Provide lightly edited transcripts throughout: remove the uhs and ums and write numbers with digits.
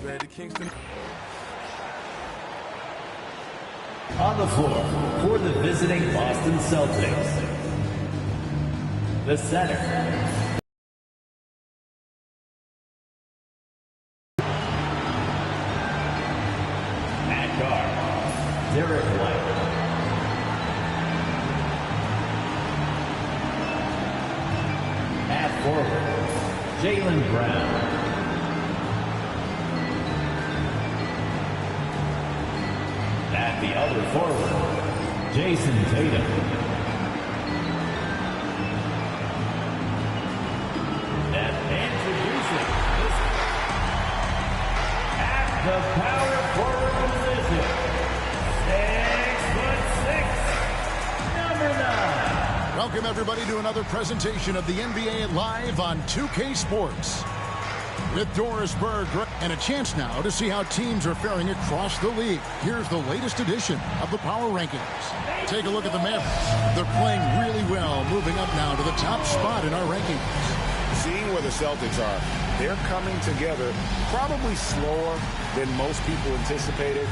On the floor for the visiting Boston Celtics, the center, at guard, Derek White. At forward, Jaylen Brown. At the other forward, Jason Tatum. And introducing at the power forward position, 6'6", number 9. Welcome everybody to another presentation of the NBA Live on 2K Sports. With Doris Berg and a chance now to see how teams are faring across the league. Here's the latest edition of the Power Rankings. Take a look at the Mavericks. They're playing really well, moving up now to the top spot in our rankings. Seeing where the Celtics are, they're coming together probably slower than most people anticipated.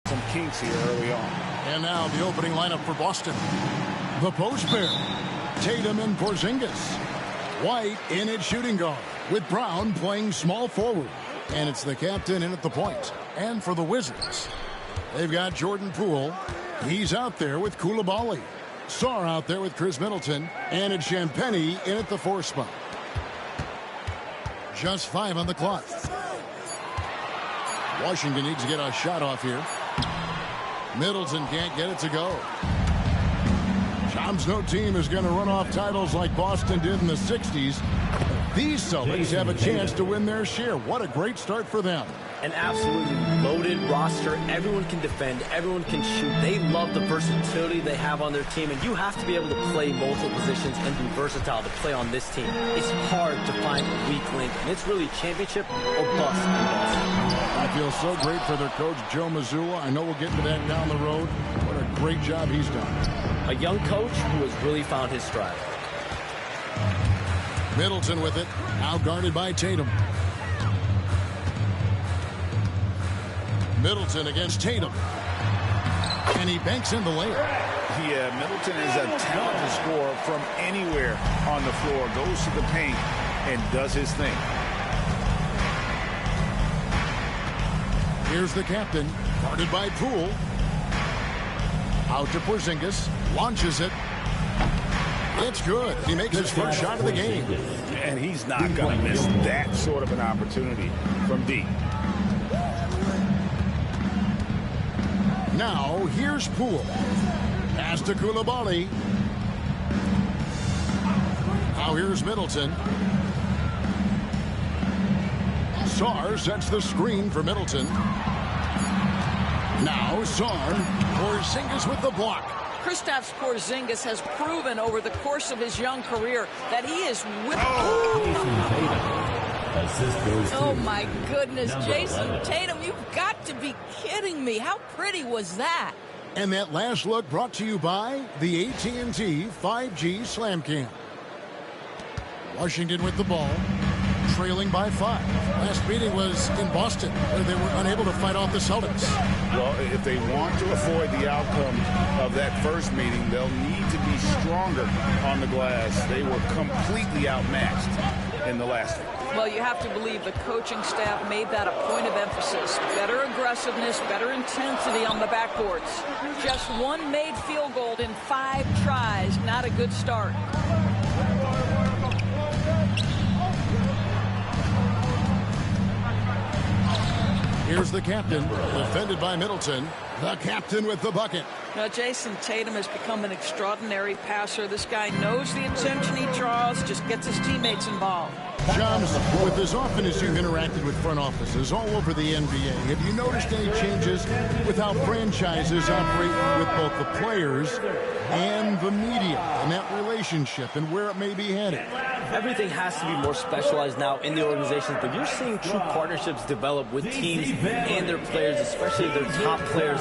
Some kinks here early on. And now the opening lineup for Boston. The post pair. Tatum and Porzingis. White in at shooting guard, with Brown playing small forward. And it's the captain in at the point. And for the Wizards, they've got Jordan Poole. He's out there with Coulibaly. Sarr out there with Chris Middleton. And it's Champagnie in at the 4 spot. Just 5 on the clock. Washington needs to get a shot off here. Middleton can't get it to go. No team is going to run off titles like Boston did in the 60s. These Celtics have a chance to win their share. What a great start for them. An absolutely loaded roster. Everyone can defend. Everyone can shoot. They love the versatility they have on their team, and you have to be able to play multiple positions and be versatile to play on this team. It's hard to find a weak link, and it's really championship or bust in Boston. I feel so great for their coach, Joe Mazzulla. I know we'll get into that down the road. What a great job he's done. A young coach who has really found his stride. Middleton with it, now guarded by Tatum. Middleton against Tatum. And he banks in the layup. Yeah, Middleton is a talented scorer from anywhere on the floor. Goes to the paint and does his thing. Here's the captain, guarded by Poole. Out to Porzingis, launches it. It's good. He makes his first shot of the game. And he's not going to miss that sort of an opportunity from deep. Now, here's Poole. Pass to Coulibaly. Now here's Middleton. Sarr sets the screen for Middleton. Now Sarr. Porzingis with the block. Kristaps Porzingis has proven over the course of his young career that he is with... Oh, my goodness. Jason Tatum, you've got to be kidding me. How pretty was that? And that last look brought to you by the AT&T 5G Slam Cam. Washington with the ball, trailing by 5. Last meeting was in Boston, where they were unable to fight off the Celtics. Well, if they want to avoid the outcome of that first meeting, they'll need to be stronger on the glass. They were completely outmatched in the last one. Well, you have to believe the coaching staff made that a point of emphasis. Better aggressiveness, better intensity on the backboards. Just one made field goal in 5 tries. Not a good start. Here's the captain, defended by Middleton. The captain with the bucket. Now, Jason Tatum has become an extraordinary passer. This guy knows the attention he draws, just gets his teammates involved. Johns, with as often as you've interacted with front offices all over the NBA, have you noticed any changes with how franchises operate with both the players and the media and that relationship and where it may be headed? Everything has to be more specialized now in the organizations, but you're seeing true partnerships develop with teams and their players, especially their top players.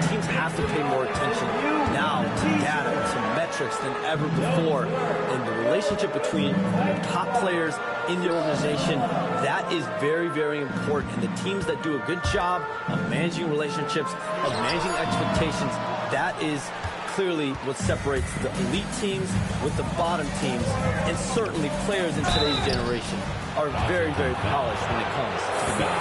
Teams have to pay more attention. now to data, to metrics than ever before. And the relationship between top players in the organization, that is very, very important. And the teams that do a good job of managing relationships, of managing expectations, that is clearly what separates the elite teams with the bottom teams. And certainly players in today's generation are very, very polished when it comes to the game.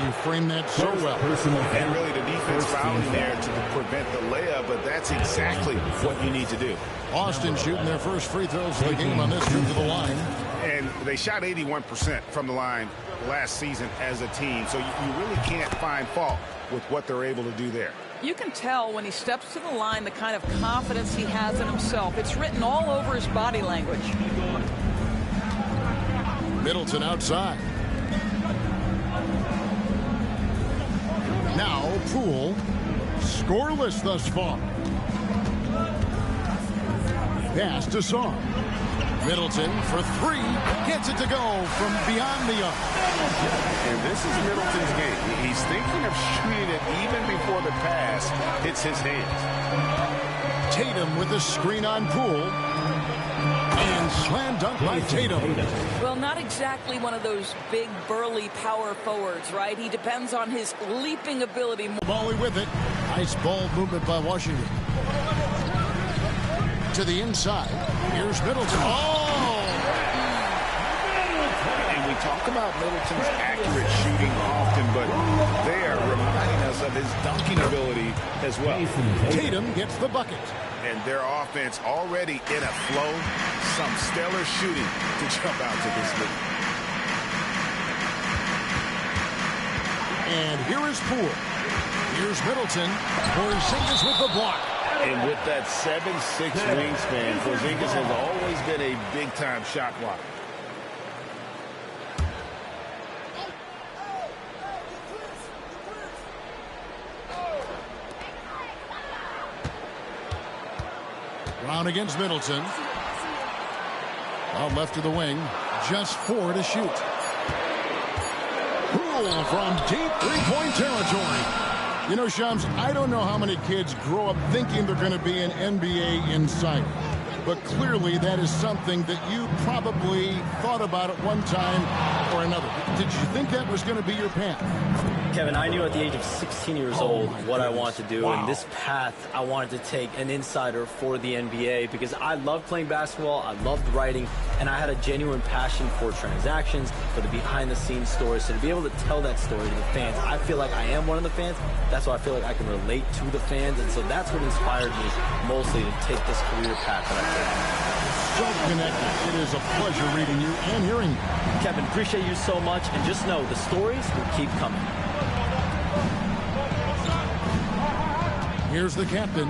You frame that so well. And really the defense fouling there to prevent the layup, but that's exactly what you need to do. Boston shooting their first free throws of the game on this trip to the line. And they shot 81% from the line last season as a team, so you really can't find fault with what they're able to do there. You can tell when he steps to the line the kind of confidence he has in himself. It's written all over his body language. Middleton outside. Now Poole, scoreless thus far. Pass to Song. Middleton for three, gets it to go from beyond the arc. And this is Middleton's game. He's thinking of shooting it even before the pass hits his hands. Tatum with a screen on Poole. And slam dunk by Tatum. Well, not exactly one of those big, burly power forwards, right? He depends on his leaping ability. Volley with it. Nice ball movement by Washington. To the inside. Here's Middleton. Oh! And we talk about Middleton's accurate shooting often, but they are reminding us of his dunking ability as well. Tatum gets the bucket. And their offense already in a flow. Some stellar shooting to jump out to this lead. And here is Poole. Here's Middleton. Porzingis with the block. And with that 7'6" wingspan, Porzingis has always been a big-time shot blocker. Brown against Middleton. Out left of the wing. Just 4 to shoot. Poole from deep three-point territory. You know, Shams, I don't know how many kids grow up thinking they're going to be an NBA insider. But clearly that is something that you probably thought about at one time or another. Did you think that was going to be your path? Kevin, I knew at the age of 16 years old what I wanted to do. Wow. And this path, I wanted to take an insider for the NBA because I loved playing basketball, I loved writing, and I had a genuine passion for transactions, for the behind-the-scenes stories. So to be able to tell that story to the fans, I feel like I am one of the fans. That's why I feel like I can relate to the fans. And so that's what inspired me mostly to take this career path that I take. So connected. It is a pleasure reading you and hearing you. Kevin, appreciate you so much. And just know the stories will keep coming. Here's the captain.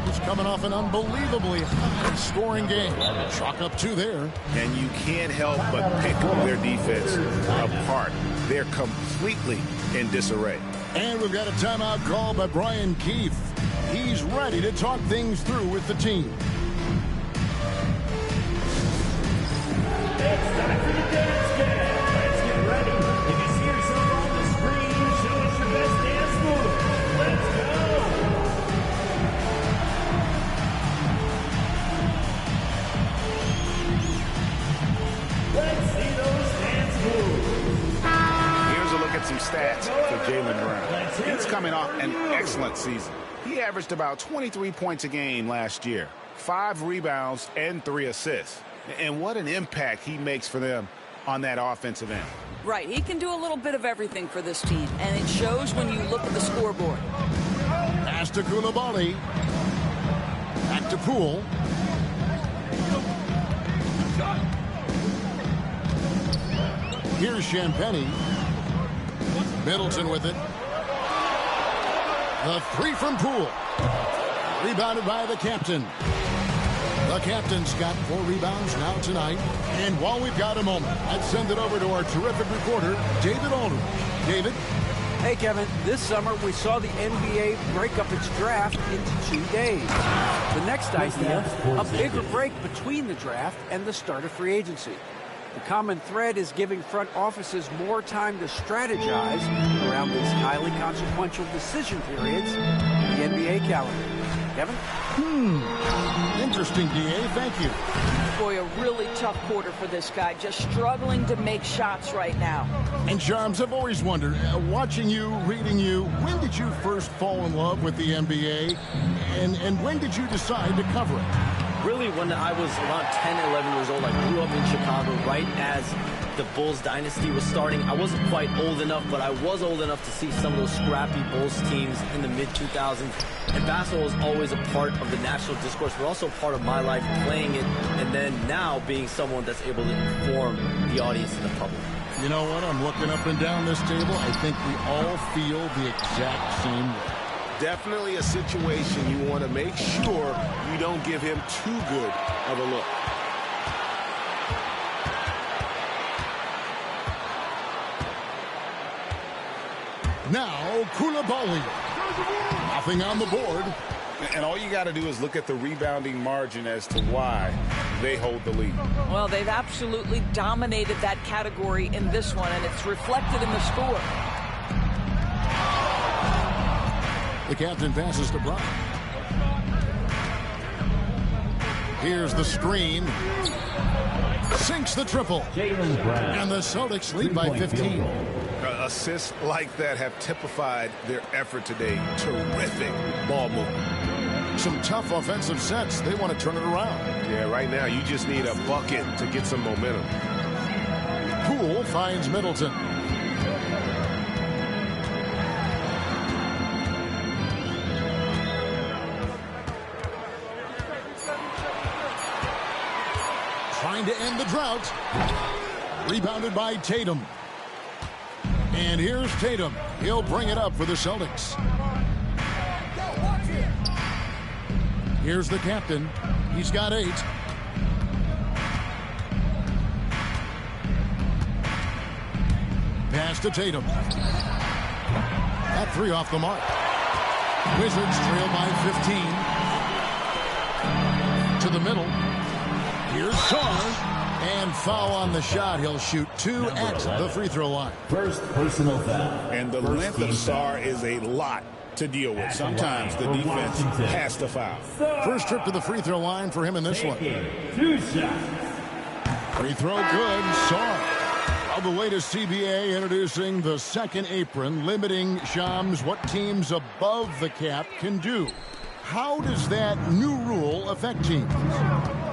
He's coming off an unbelievably high-scoring game. Chalk up 2 there. And you can't help but pick their defense apart. They're completely in disarray. And we've got a timeout call by Brian Keefe. He's ready to talk things through with the team. It's time for the dance game. Let's get ready. If you see yourself on the screen, show us your best dance move. Let's go. Let's see those dance moves. Here's a look at some stats for Jaylen Brown. He's coming off an excellent season. He averaged about 23 points a game last year, 5 rebounds and 3 assists. And what an impact he makes for them on that offensive end. Right, he can do a little bit of everything for this team, and it shows when you look at the scoreboard. Pass to Koulibaly. Back to Poole. Here's Champagny. Middleton with it. The 3 from Poole. Rebounded by the captain. The captain's got 4 rebounds now tonight. And while we've got a moment, let's send it over to our terrific reporter, David Aldridge. David? Hey, Kevin. This summer, we saw the NBA break up its draft into 2 days. The next idea, a bigger break between the draft and the start of free agency. The common thread is giving front offices more time to strategize around these highly consequential decision periods in the NBA calendar. Kevin? Interesting, DA. Thank you. Boy, a really tough quarter for this guy. Just struggling to make shots right now. And Shams, I've always wondered, watching you, reading you, when did you first fall in love with the NBA? And when did you decide to cover it? Really, when I was around 10, 11 years old, I grew up in Chicago right as the Bulls dynasty was starting. I wasn't quite old enough, but I was old enough to see some of those scrappy Bulls teams in the mid-2000s. And basketball was always a part of the national discourse, but also part of my life playing it, and then now being someone that's able to inform the audience and the public. You know what? I'm looking up and down this table. I think we all feel the exact same way. Definitely a situation you want to make sure you don't give him too good of a look. Now, Koulibaly. Nothing on the board. And all you got to do is look at the rebounding margin as to why they hold the lead. Well, they've absolutely dominated that category in this one, and it's reflected in the score. The captain passes to Brown. Here's the screen. Sinks the triple. And the Celtics lead by 15. Assists like that have typified their effort today. Terrific ball movement. Some tough offensive sets. They want to turn it around. Yeah, right now you just need a bucket to get some momentum. Poole finds Middleton. Trying to end the drought. Rebounded by Tatum. And here's Tatum. He'll bring it up for the Celtics. Here's the captain. He's got 8. Pass to Tatum. That 3 off the mark. Wizards trail by 15. To the middle. Here's Sarge. And foul on the shot. He'll shoot 2 at the free throw line. First personal foul. And the length of Sarr is a lot to deal with. Sometimes the defense has to foul. First trip to the free throw line for him in this one. 2 shots. Free throw good. Sarr. All the way to CBA, introducing the second apron, limiting Shams what teams above the cap can do. How does that new rule affect teams?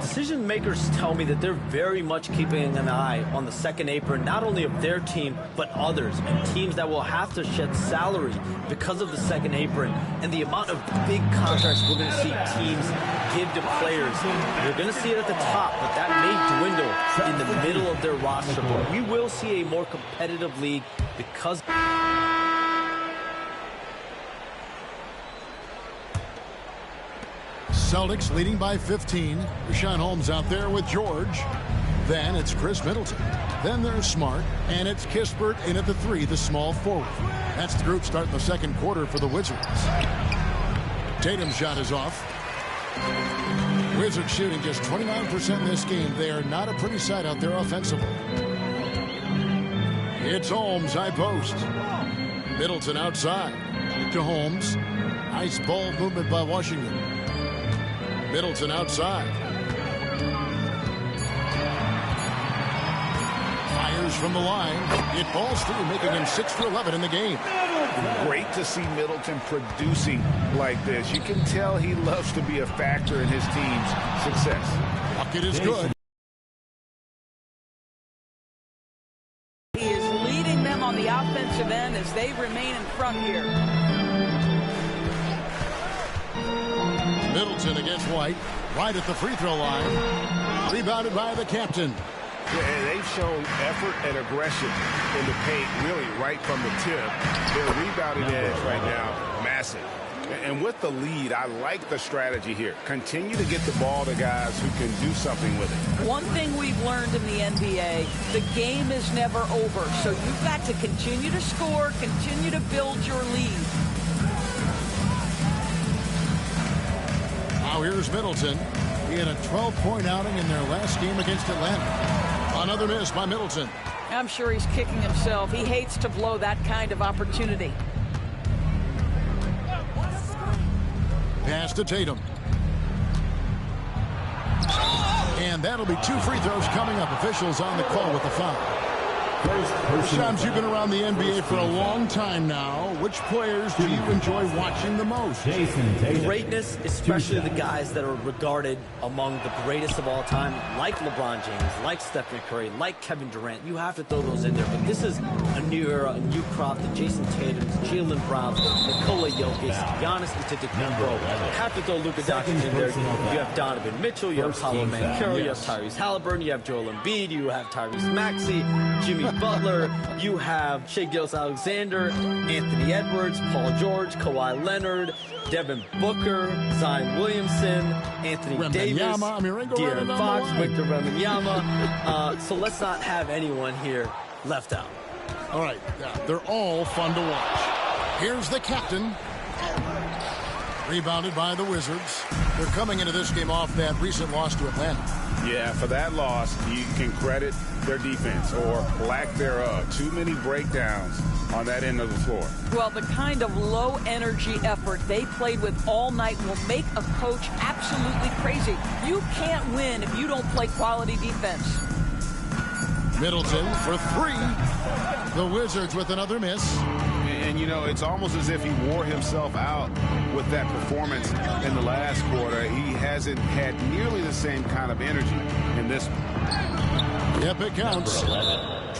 Decision makers tell me that they're very much keeping an eye on the second apron, not only of their team, but others, and teams that will have to shed salary because of the second apron and the amount of big contracts we're going to see teams give to players. You're going to see it at the top, but that may dwindle in the middle of their roster. But we will see a more competitive league because... Celtics leading by 15. Rashawn Holmes out there with George. Then it's Chris Middleton. Then there's Smart. And it's Kispert in at the 3, the small forward. That's the group starting the second quarter for the Wizards. Tatum's shot is off. Wizards shooting just 29% in this game. They are not a pretty sight out there offensively. It's Holmes, high post. Middleton outside. To Holmes. Nice ball movement by Washington. Middleton outside. Fires from the line. It falls through, making him 6 for 11 in the game. Great to see Middleton producing like this. You can tell he loves to be a factor in his team's success. Bucket is good. He is leading them on the offensive end as they remain in front here. Middleton against White, right at the free throw line. Rebounded by the captain. Yeah, they've shown effort and aggression in the paint, really right from the tip. Their rebounding edge right now, massive. And with the lead, I like the strategy here. Continue to get the ball to guys who can do something with it. One thing we've learned in the NBA, the game is never over. So you've got to continue to score, continue to build your lead. Now here's Middleton. He had a 12-point outing in their last game against Atlanta. Another miss by Middleton. I'm sure he's kicking himself. He hates to blow that kind of opportunity. Pass to Tatum. And that'll be 2 free throws coming up. Officials on the call with the foul. Shams, you've been around the NBA for a long time now. Which players do you enjoy watching the most? Greatness, especially the guys that are regarded among the greatest of all time, like LeBron James, like Stephen Curry, like Kevin Durant. You have to throw those in there. But this is a new era, a new crop. The Jason Tatums, Jaylen Browns, Nikola Jokic, Giannis Antetokounmpo. You have to throw Luka Doncic in there. You have Donovan Mitchell, you have Paolo Banchero, you have Tyrese Halliburton, you have Joel Embiid, you have Tyrese Maxey, Jimmy Butler, you have Shai Gilgeous-Alexander, Anthony Edwards, Paul George, Kawhi Leonard, Devin Booker, Zion Williamson, Anthony Davis, De'Aaron Fox, Victor Wembanyama. So let's not have anyone here left out. All right, they're all fun to watch. Here's the captain. Rebounded by the Wizards. They're coming into this game off that recent loss to Atlanta. Yeah, for that loss, you can credit their defense or lack thereof. Too many breakdowns on that end of the floor. Well, the kind of low-energy effort they played with all night will make a coach absolutely crazy. You can't win if you don't play quality defense. Middleton for 3. The Wizards with another miss. And, you know, it's almost as if he wore himself out with that performance in the last quarter. He hasn't had nearly the same kind of energy in this one. Yep, it counts.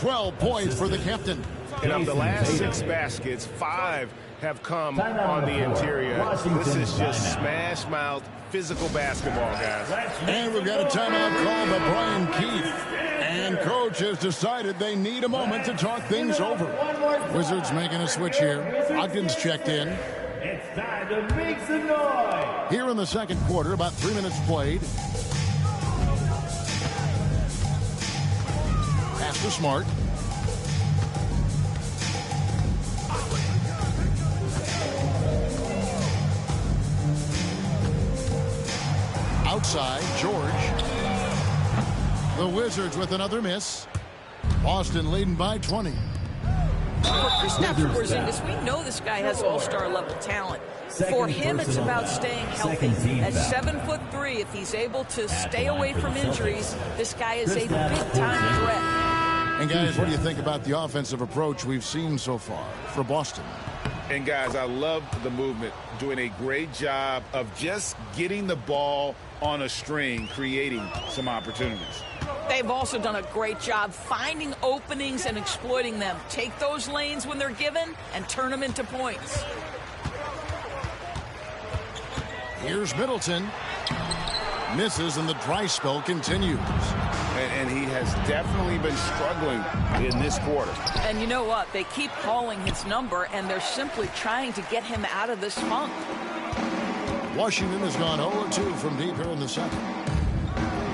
12 points for the captain. And of the last 6 baskets, 5 have come on the interior. This is just smash-mouth, physical basketball, guys. And we've got a timeout called by Brian Keefe. And coach has decided they need a moment to talk things over. Wizards making a switch here. Ogden's checked in. It's time to make some noise. Here in the second quarter, about 3 minutes played. Pass to Smart. Outside, George. The Wizards with another miss. Boston leading by 20. For Kristaps Porzingis, we know this guy has all-star level talent. For him, it's about staying healthy. At 7'3", if he's able to stay away from injuries, this guy is a big-time threat. And guys, what do you think about the offensive approach we've seen so far for Boston? And guys, I love the movement, doing a great job of just getting the ball on a string, creating some opportunities. They've also done a great job finding openings and exploiting them. Take those lanes when they're given and turn them into points. Here's Middleton. Misses and the dry spell continues. And he has definitely been struggling in this quarter. And you know what? They keep calling his number, and they're simply trying to get him out of this funk. Washington has gone 0-2 from deep here in the second.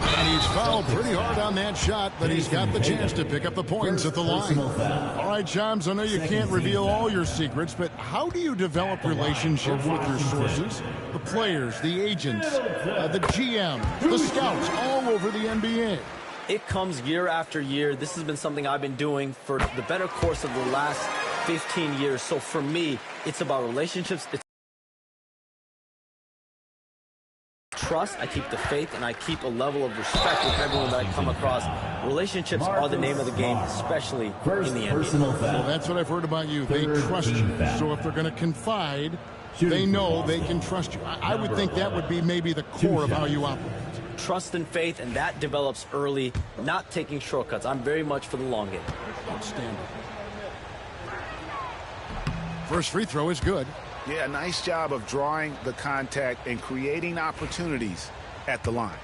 And he's fouled pretty hard on that shot, but he's got the chance to pick up the points at the line. All right, Shams, I know you can't reveal all your secrets, but how do you develop relationships with your sources? The players, the agents, the GM, the scouts, all over the NBA. It comes year after year. This has been something I've been doing for the better course of the last 15 years. So for me, it's about relationships. It's trust, I keep the faith, and I keep a level of respect with everyone that I come across. Relationships are the name of the game, especially in the NBA. Well, that's what I've heard about you. They trust you. So if they're going to confide, they know they can trust you. I would think that would be maybe the core of how you operate. Trust and faith, and that develops early, not taking shortcuts. I'm very much for the long game. Outstanding. First free throw is good. Yeah, nice job of drawing the contact and creating opportunities at the line.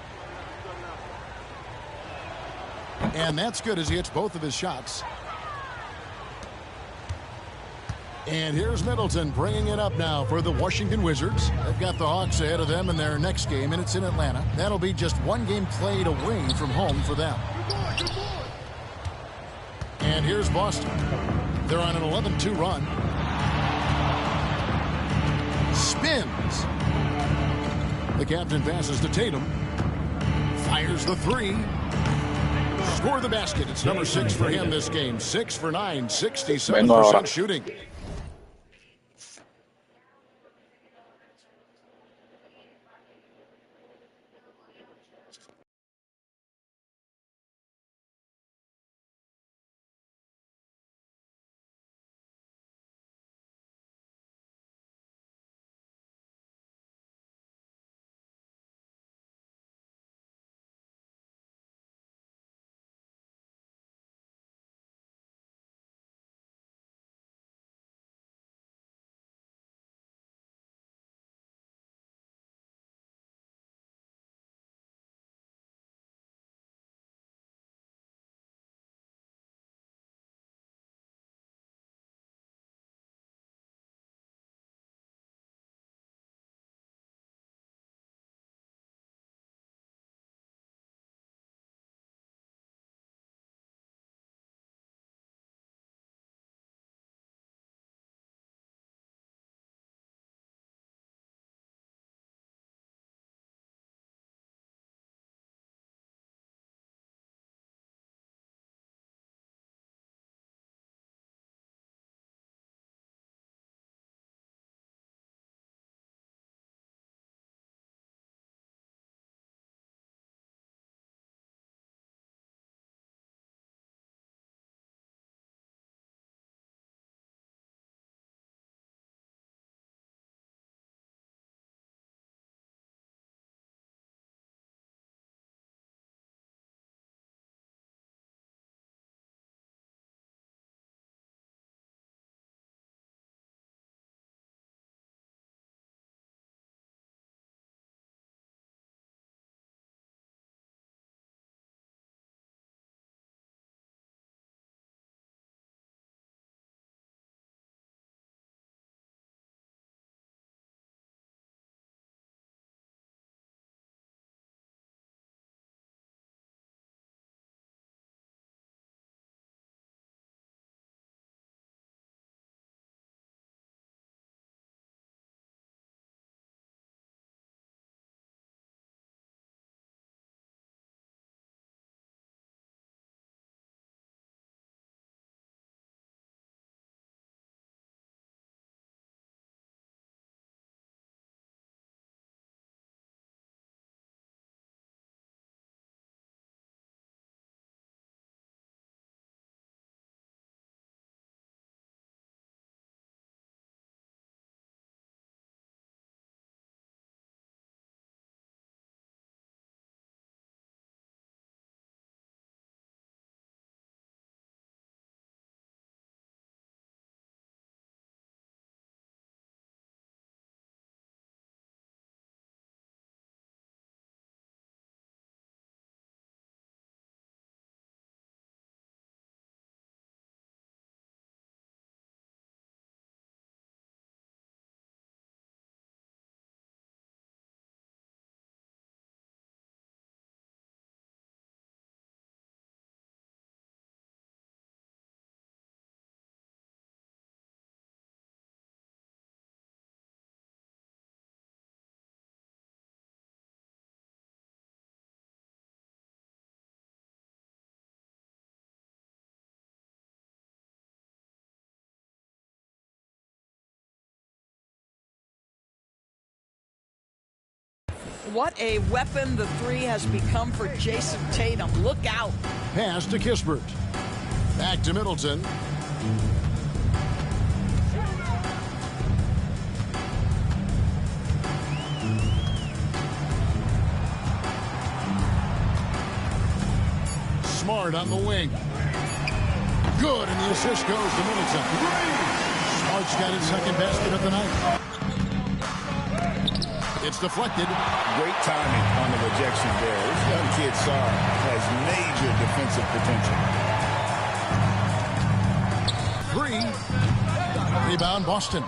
And that's good as he hits both of his shots. And here's Middleton bringing it up now for the Washington Wizards. They've got the Hawks ahead of them in their next game, and it's in Atlanta. That'll be just one game played away from home for them. And here's Boston. They're on an 11-2 run. Spins. The captain passes to Tatum. Fires the three. Score the basket. It's number 6 for him this game. 6 for 9, 67% shooting. what a weapon the three has become for Jason Tatum. Look out. Pass to Kispert. Back to Middleton. Smart on the wing. Good, and the assist goes to Middleton. Smart's got his second basket of the night. It's deflected. Great timing on the rejection there. This young kid, Sarr, has major defensive potential. 3. Rebound, Boston.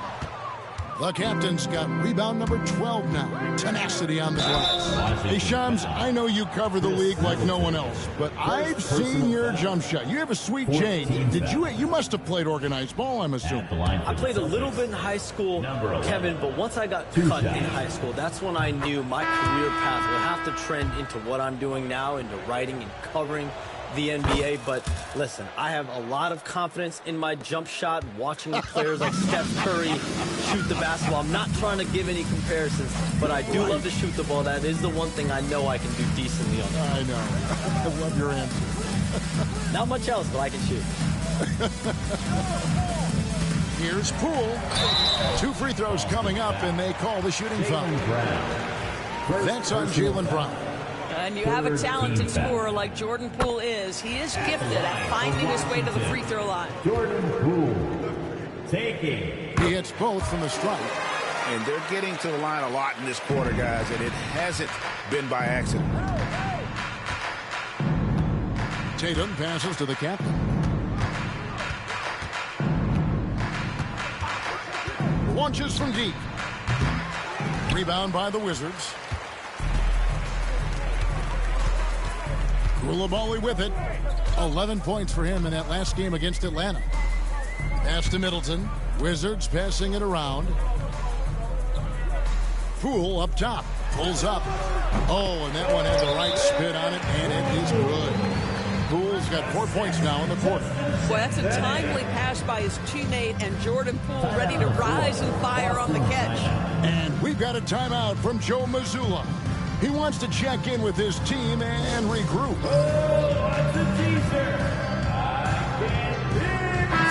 The captain's got rebound number 12 now. Tenacity on the glass. Hey, Shams, I know you cover the league like no one else, but I've seen your jump shot. You have a sweet chain. You must have played organized ball, I'm assuming. I played a little bit in high school, Kevin, but once I got cut in high school, that's when I knew my career path would have to trend into what I'm doing now, into writing and covering the NBA. But listen, I have a lot of confidence in my jump shot, watching players like Steph Curry shoot the basketball. I'm not trying to give any comparisons, but I do love to shoot the ball. That is the one thing I know I can do decently on. I know. I love your answer. Not much else, but I can shoot. Here's Poole. 2 free throws coming up, and they call the shooting foul. That's on Jaylen Brown. And you have a talented scorer like Jordan Poole is. He is gifted at finding his way to the free throw line. Jordan Poole taking. He hits both from the stripe. And they're getting to the line a lot in this quarter, guys, and it hasn't been by accident. Tatum passes to the captain. Launches from deep. Rebound by the Wizards. Koulibaly with it. 11 points for him in that last game against Atlanta. Pass to Middleton. Wizards passing it around. Poole up top. Pulls up. Oh, and that one had the right spin on it, and it is good. Poole's got 4 points now in the quarter. Well, that's a timely pass by his teammate, and Jordan Poole ready to rise and fire on the catch. And we've got a timeout from Joe Mazzulla. He wants to check in with his team and regroup.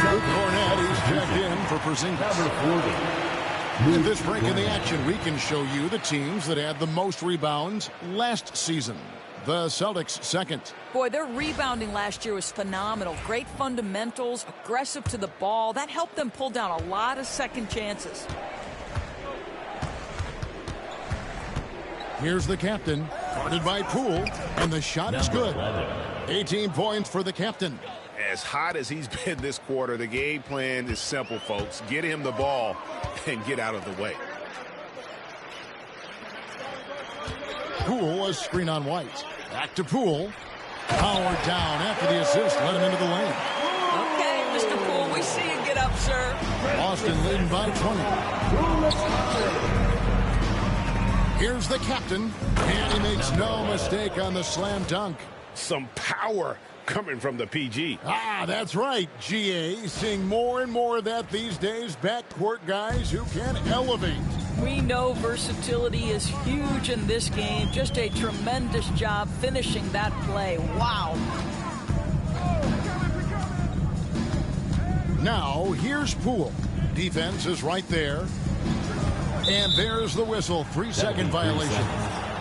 Luke Cornett is checked in for Porzingis. At this break in the action, we can show you the teams that had the most rebounds last season. The Celtics second. Boy, their rebounding last year was phenomenal. Great fundamentals, aggressive to the ball. That helped them pull down a lot of second chances. Here's the captain, guarded by Poole, and the shot is good. 18 points for the captain. As hot as he's been this quarter, the game plan is simple, folks. Get him the ball and get out of the way. Poole, a screen on White. Back to Poole. Powered down after the assist. Let him into the lane. Okay, Mr. Poole, we see you get up, sir. Boston leading by 20. Here's the captain, and he makes no mistake on the slam dunk. Some power coming from the PG. Ah, that's right, GA. Seeing more and more of that these days. Backcourt guys who can elevate. We know versatility is huge in this game. Just a tremendous job finishing that play. Wow. Now, here's Poole. Defense is right there. And there's the whistle. 3-second violation.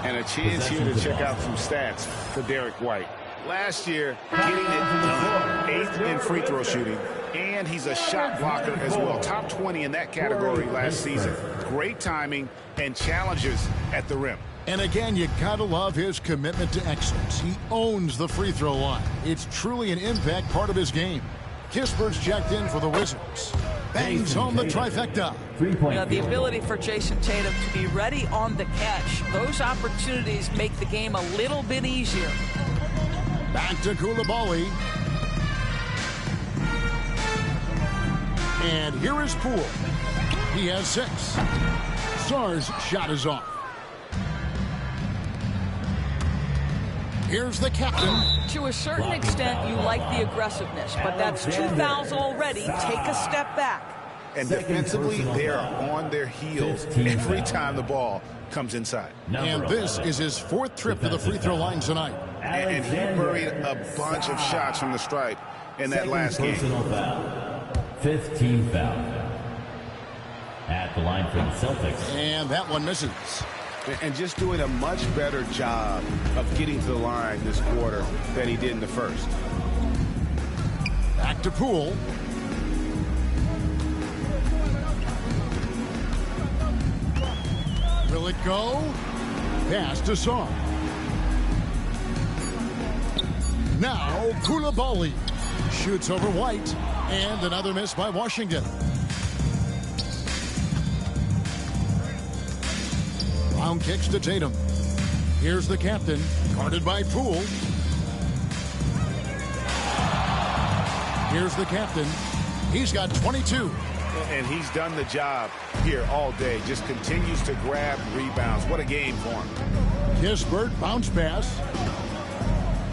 And a chance here to check out some stats for Derek White. Last year, getting it done. 8th in free throw shooting. And he's a shot blocker as well. Top 20 in that category last season. Great timing and challenges at the rim. And again, you gotta love his commitment to excellence. He owns the free throw line. It's truly an impact part of his game. Kispert's checked in for the Wizards. Bangs home the trifecta. The ability for Jason Tatum to be ready on the catch. Those opportunities make the game a little bit easier. Back to Koulibaly. And here is Poole. He has 6. Sarr's shot is off. Here's the captain. To a certain extent, you like the aggressiveness, but that's 2 fouls already. Take a step back. And defensively, they are on their heels every time the ball comes inside. And this is his 4th trip to the free throw line tonight. And he buried a bunch of shots from the stripe in that last game. Personal foul. 5th team foul. At the line for the Celtics. And that one misses. And just doing a much better job of getting to the line this quarter than he did in the first. Back to Poole. Will it go? Pass to Saw. Now Koulibaly shoots over White, and another miss by Washington. Brown kicks to Tatum. Here's the captain, guarded by Poole. Here's the captain. He's got 22. And he's done the job here all day. Just continues to grab rebounds. What a game for him. Kispert, bounce pass.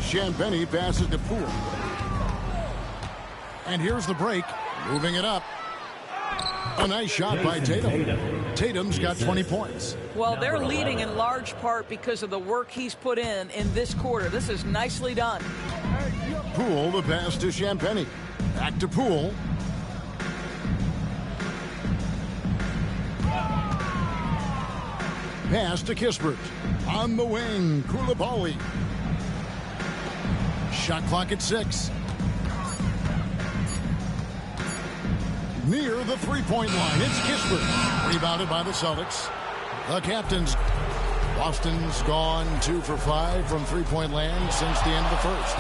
Champagny passes to Poole. And here's the break. Moving it up. A nice shot by Tatum. Tatum's got 20 points. Well, they're leading in large part because of the work he's put in this quarter. This is nicely done. Poole, the pass to Champagny. Back to Poole. Pass to Kispert. On the wing, Koulibaly. Shot clock at 6. Near the three-point line, it's Kispert. Rebounded by the Celtics. The captain's. Boston's gone 2 for 5 from three-point land since the end of the first.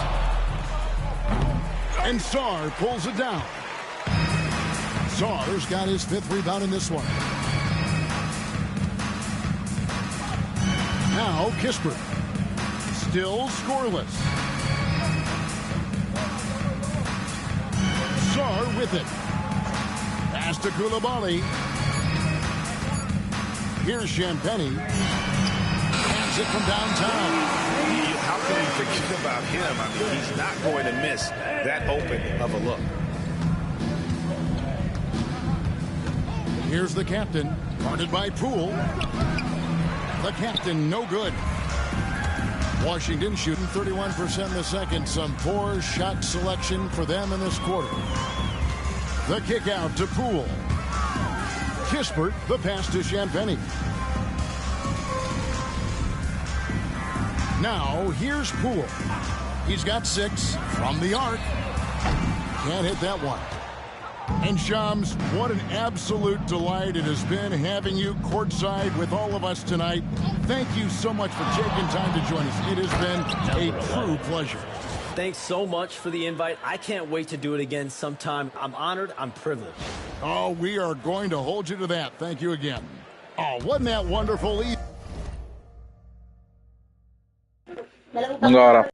And Sarr pulls it down. Sarr's got his 5th rebound in this one. Now Kispert. Still scoreless. Sarr with it. Pass to Koulibaly. Here's Champagny. Hands it from downtown. How can you forget about him? I mean, he's not going to miss that open of a look. Here's the captain, guarded by Poole. The captain, no good. Washington shooting 31% in the second. Some poor shot selection for them in this quarter. The kick out to Poole. Kispert, the pass to Champagny. Now, here's Poole. He's got 6 from the arc. Can't hit that one. And Shams, what an absolute delight it has been having you courtside with all of us tonight. Thank you so much for taking time to join us. It has been a true pleasure. Thanks so much for the invite. I can't wait to do it again sometime. I'm honored. I'm privileged. Oh, we are going to hold you to that. Thank you again. Oh, wasn't that wonderful? Agora.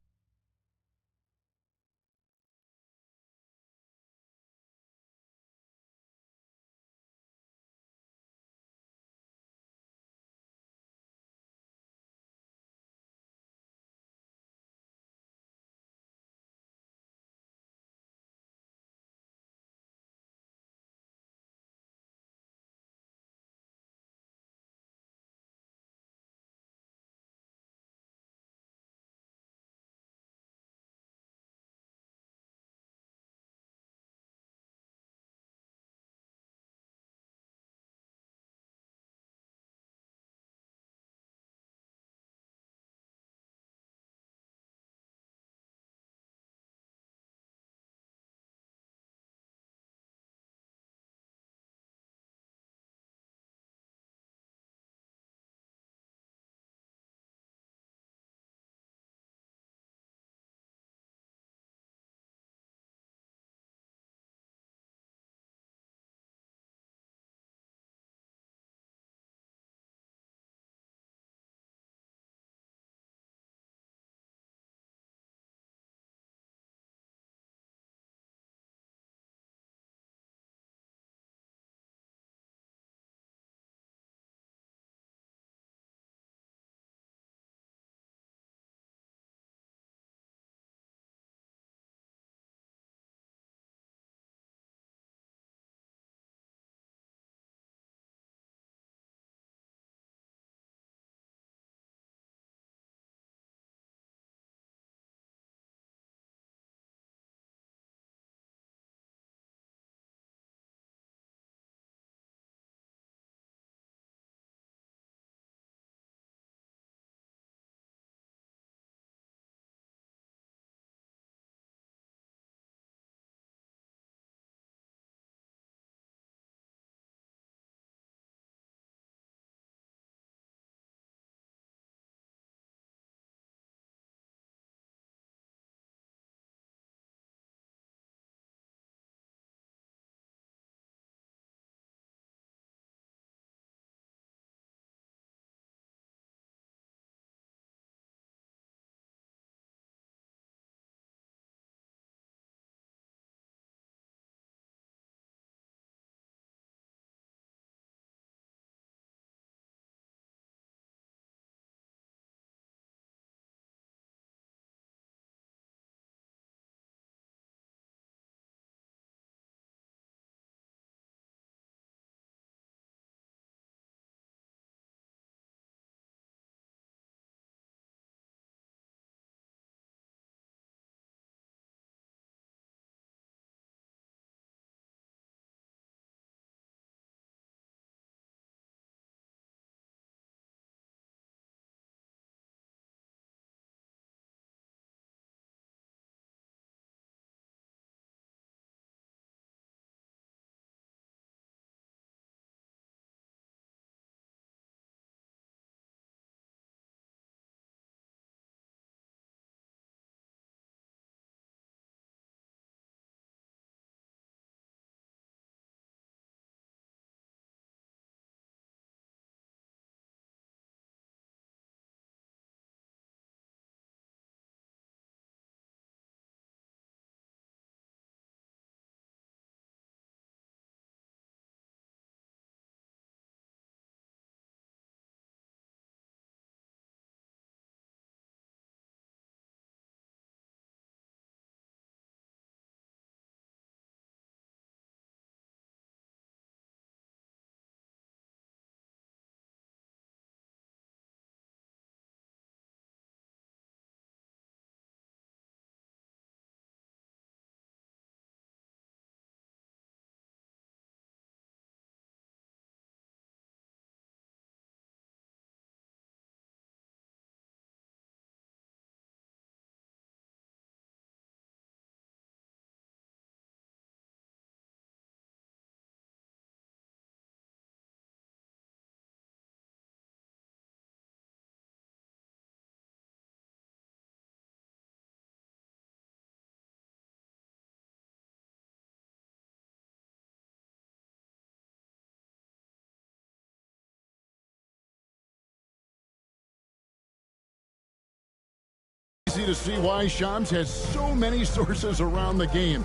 Easy to see why Shams has so many sources around the game.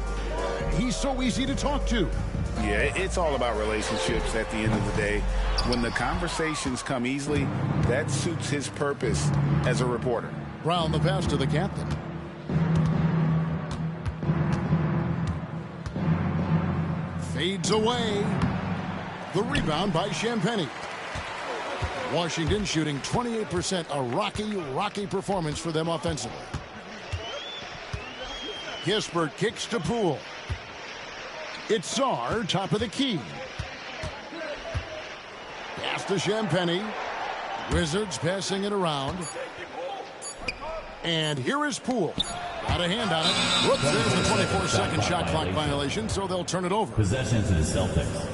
He's so easy to talk to. Yeah, it's all about relationships at the end of the day. When the conversations come easily, that suits his purpose as a reporter. Brown the pass to the captain. Fades away. The rebound by Champagnie. Washington shooting 28%, a rocky performance for them offensively. Kispert kicks to Poole. It's Czar, top of the key. Pass to Champagnie. Wizards passing it around. And here is Poole. Got a hand on it. Whoops, there's the 24-second shot clock violation, so they'll turn it over. Possession to the Celtics.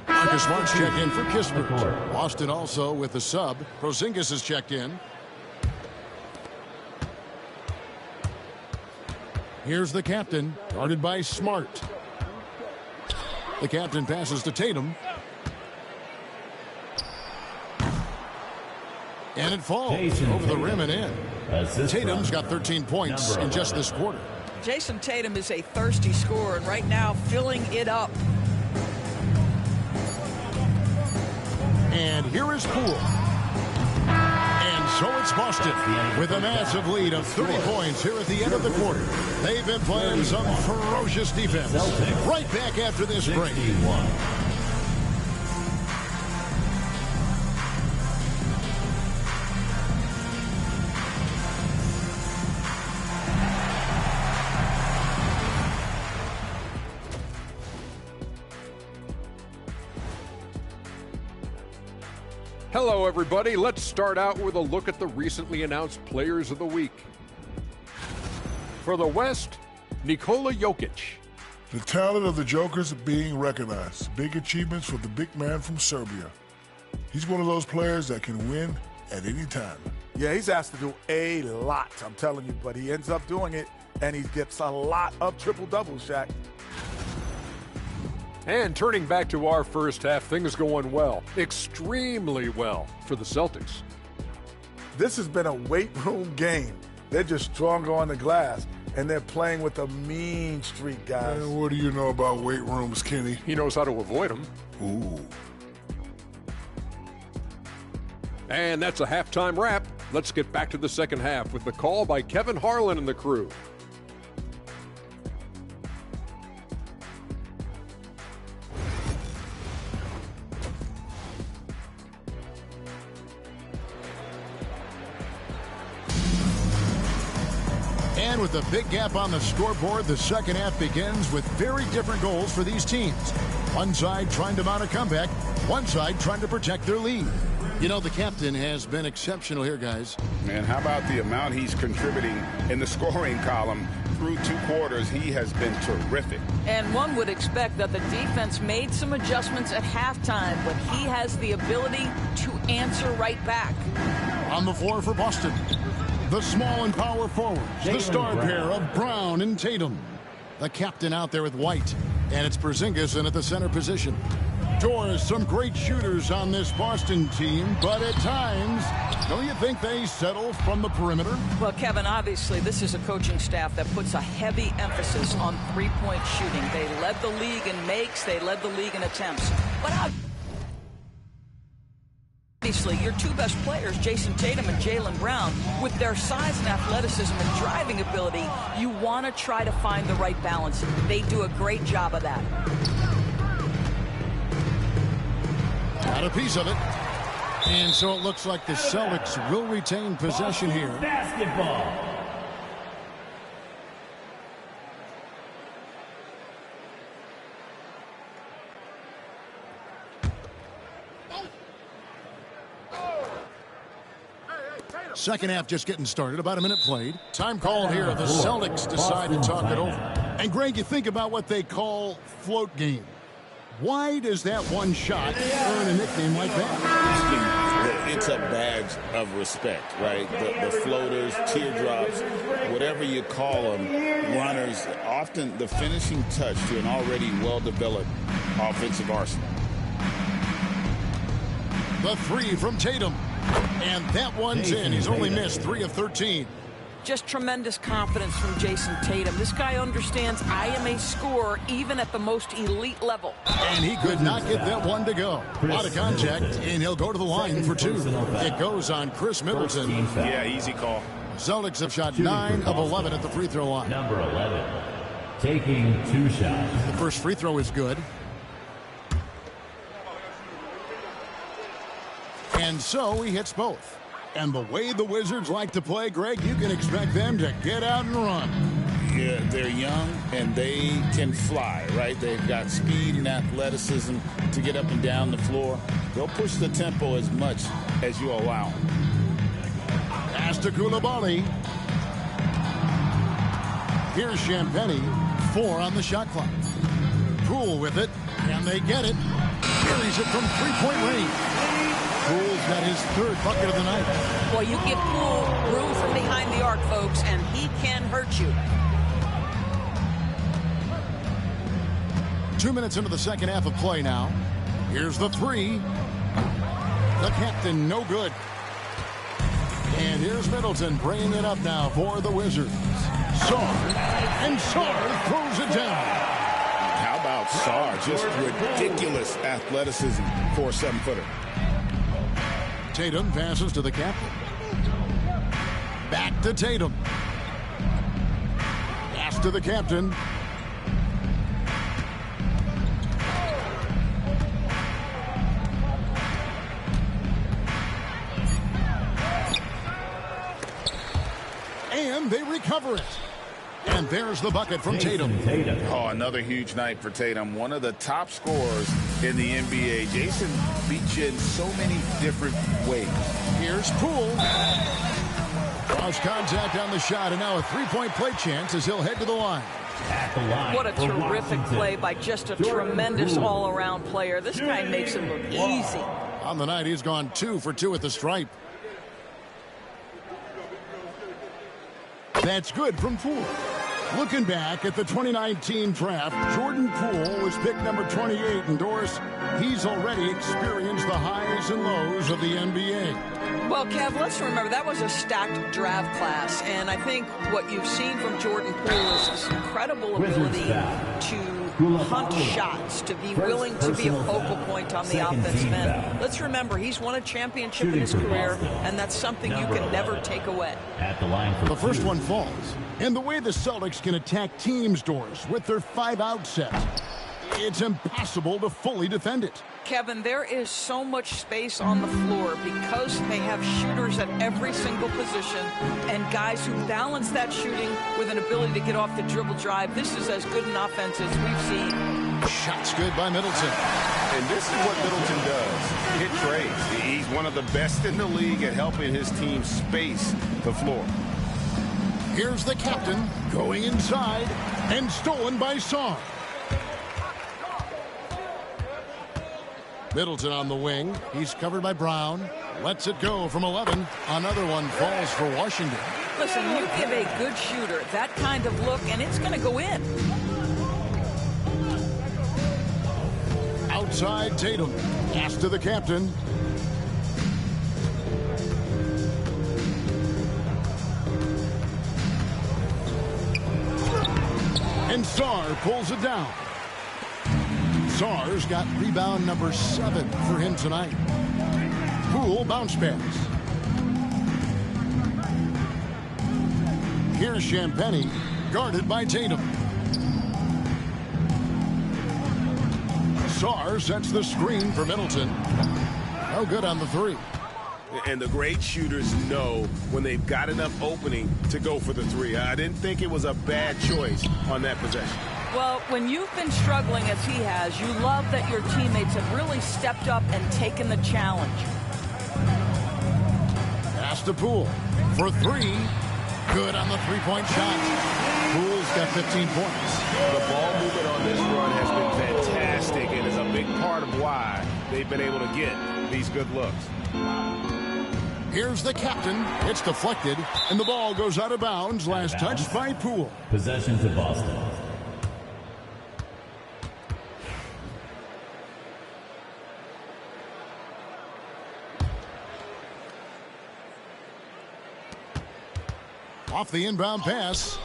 Marcus Smart's checked in for Kispert. Boston also with the sub. Porzingis is checked in. Here's the captain, guarded by Smart. The captain passes to Tatum. And it falls over the rim and in. Tatum's got 13 points in just this quarter. Jason Tatum is a thirsty scorer, and right now filling it up. And here is Poole. And so it's Boston with a massive lead of 30 points here at the end of the quarter. They've been playing some ferocious defense. Right back after this break. Hello, everybody. Let's start out with a look at the recently announced Players of the Week. For the West, Nikola Jokic. The talent of the Jokers being recognized. Big achievements for the big man from Serbia. He's one of those players that can win at any time. Yeah, he's asked to do a lot, I'm telling you, but he ends up doing it, and he gets a lot of triple-doubles, Shaq. And turning back to our first half, things going well, extremely well for the Celtics. This has been a weight room game. They're just stronger on the glass, and they're playing with a mean streak, guys. And what do you know about weight rooms, Kenny? He knows how to avoid them. Ooh. And that's a halftime wrap. Let's get back to the second half with the call by Kevin Harlan and the crew. And with a big gap on the scoreboard, the second half begins with very different goals for these teams. One side trying to mount a comeback, one side trying to protect their lead. You know, the captain has been exceptional here, guys. And how about the amount he's contributing in the scoring column? Through 2 quarters, he has been terrific. And one would expect that the defense made some adjustments at halftime, but he has the ability to answer right back. On the floor for Boston, the small and power forwards, the star pair of Brown and Tatum. The captain out there with White, and it's Porzingis in at the center position. Doors, some great shooters on this Boston team, but at times, don't you think they settle from the perimeter? Well, Kevin, obviously, this is a coaching staff that puts a heavy emphasis on three-point shooting. They led the league in makes, they led the league in attempts. But obviously, your 2 best players, Jason Tatum and Jaylen Brown, with their size and athleticism and driving ability, you want to try to find the right balance. They do a great job of that. Got a piece of it. And so it looks like the Celtics will retain possession here. Basketball. Second half just getting started, about a minute played. Time called here. The Celtics decide to talk it over. And Greg, you think about what they call float game. Why does that one shot earn a nickname like that? It's a badge of respect, right? The floaters, teardrops, whatever you call them, runners, often the finishing touch to an already well-developed offensive arsenal. The 3 from Tatum. And that one's in. He's only missed 3 of 13. Just tremendous confidence from Jason Tatum. This guy understands I am a scorer even at the most elite level. And he could not get that one to go. Out of contact, and he'll go to the line for 2. It goes on Chris Middleton. Yeah, easy call. Celtics have shot 9 of 11 at the free throw line. Number 11, taking 2 shots. The first free throw is good. And so he hits both. And the way the Wizards like to play, Greg, you can expect them to get out and run. Yeah, they're young and they can fly, right? They've got speed and athleticism to get up and down the floor. They'll push the tempo as much as you allow them. Pass to Koulibaly. Here's Champagny. 4 on the shot clock. Poole with it, and they get it. Carries it from three-point range. Poole's got his 3rd bucket of the night. Well, you give Poole room from behind the arc, folks, and he can hurt you. 2 minutes into the second half of play now. Here's the 3. The captain, no good. And here's Middleton bringing it up now for the Wizards. Sarr, and Sarr throws it down. How about Sarr? Just ridiculous athleticism for a 7-footer. Tatum passes to the captain. Back to Tatum. Pass to the captain. And they recover it. And there's the bucket from Tatum. Oh, another huge night for Tatum. One of the top scorers in the NBA. Jason beats you in so many different ways. Here's Poole. Cross contact on the shot, and now a 3-point play chance as he'll head to the line. What a terrific play by just a tremendous all-around player. This guy makes it look easy. On the night, he's gone 2 for 2 at the stripe. That's good from Poole. Looking back at the 2019 draft, Jordan Poole was picked number 28, and Doris, he's already experienced the highs and lows of the NBA. Well, Kev, let's remember that was a stacked draft class, and I think what you've seen from Jordan Poole is this incredible ability to hunt shots, to be willing to be a focal point on the offensive end. Let's remember, he's won a championship in his career, and that's something you can never take away. The first one falls. And the way the Celtics can attack teams, Doris, with their 5-out set, it's impossible to fully defend it. Kevin, there is so much space on the floor because they have shooters at every single position and guys who balance that shooting with an ability to get off the dribble drive. This is as good an offense as we've seen. Shots good by Middleton. And this is what Middleton does. Hit trades. He's one of the best in the league at helping his team space the floor. Here's the captain going inside and stolen by Sarr. Middleton on the wing. He's covered by Brown. Lets it go from 11. Another one falls for Washington. Listen, you give a good shooter that kind of look, and it's going to go in. Outside Tatum. Pass to the captain. And Sarr pulls it down. Sarr's got rebound number 7 for him tonight. Poole bounce pass. Here's Champagny, guarded by Tatum. Sarr sets the screen for Middleton. No good on the 3. And the great shooters know when they've got enough opening to go for the 3. I didn't think it was a bad choice on that possession. Well, when you've been struggling as he has, you love that your teammates have really stepped up and taken the challenge. Pass to Poole for 3. Good on the 3-point shot. Poole's got 15 points. The ball movement on this run has been fantastic and is a big part of why they've been able to get these good looks. Here's the captain. It's deflected, and the ball goes out of bounds. Last touch by Poole. Possession to Boston. Off the inbound pass.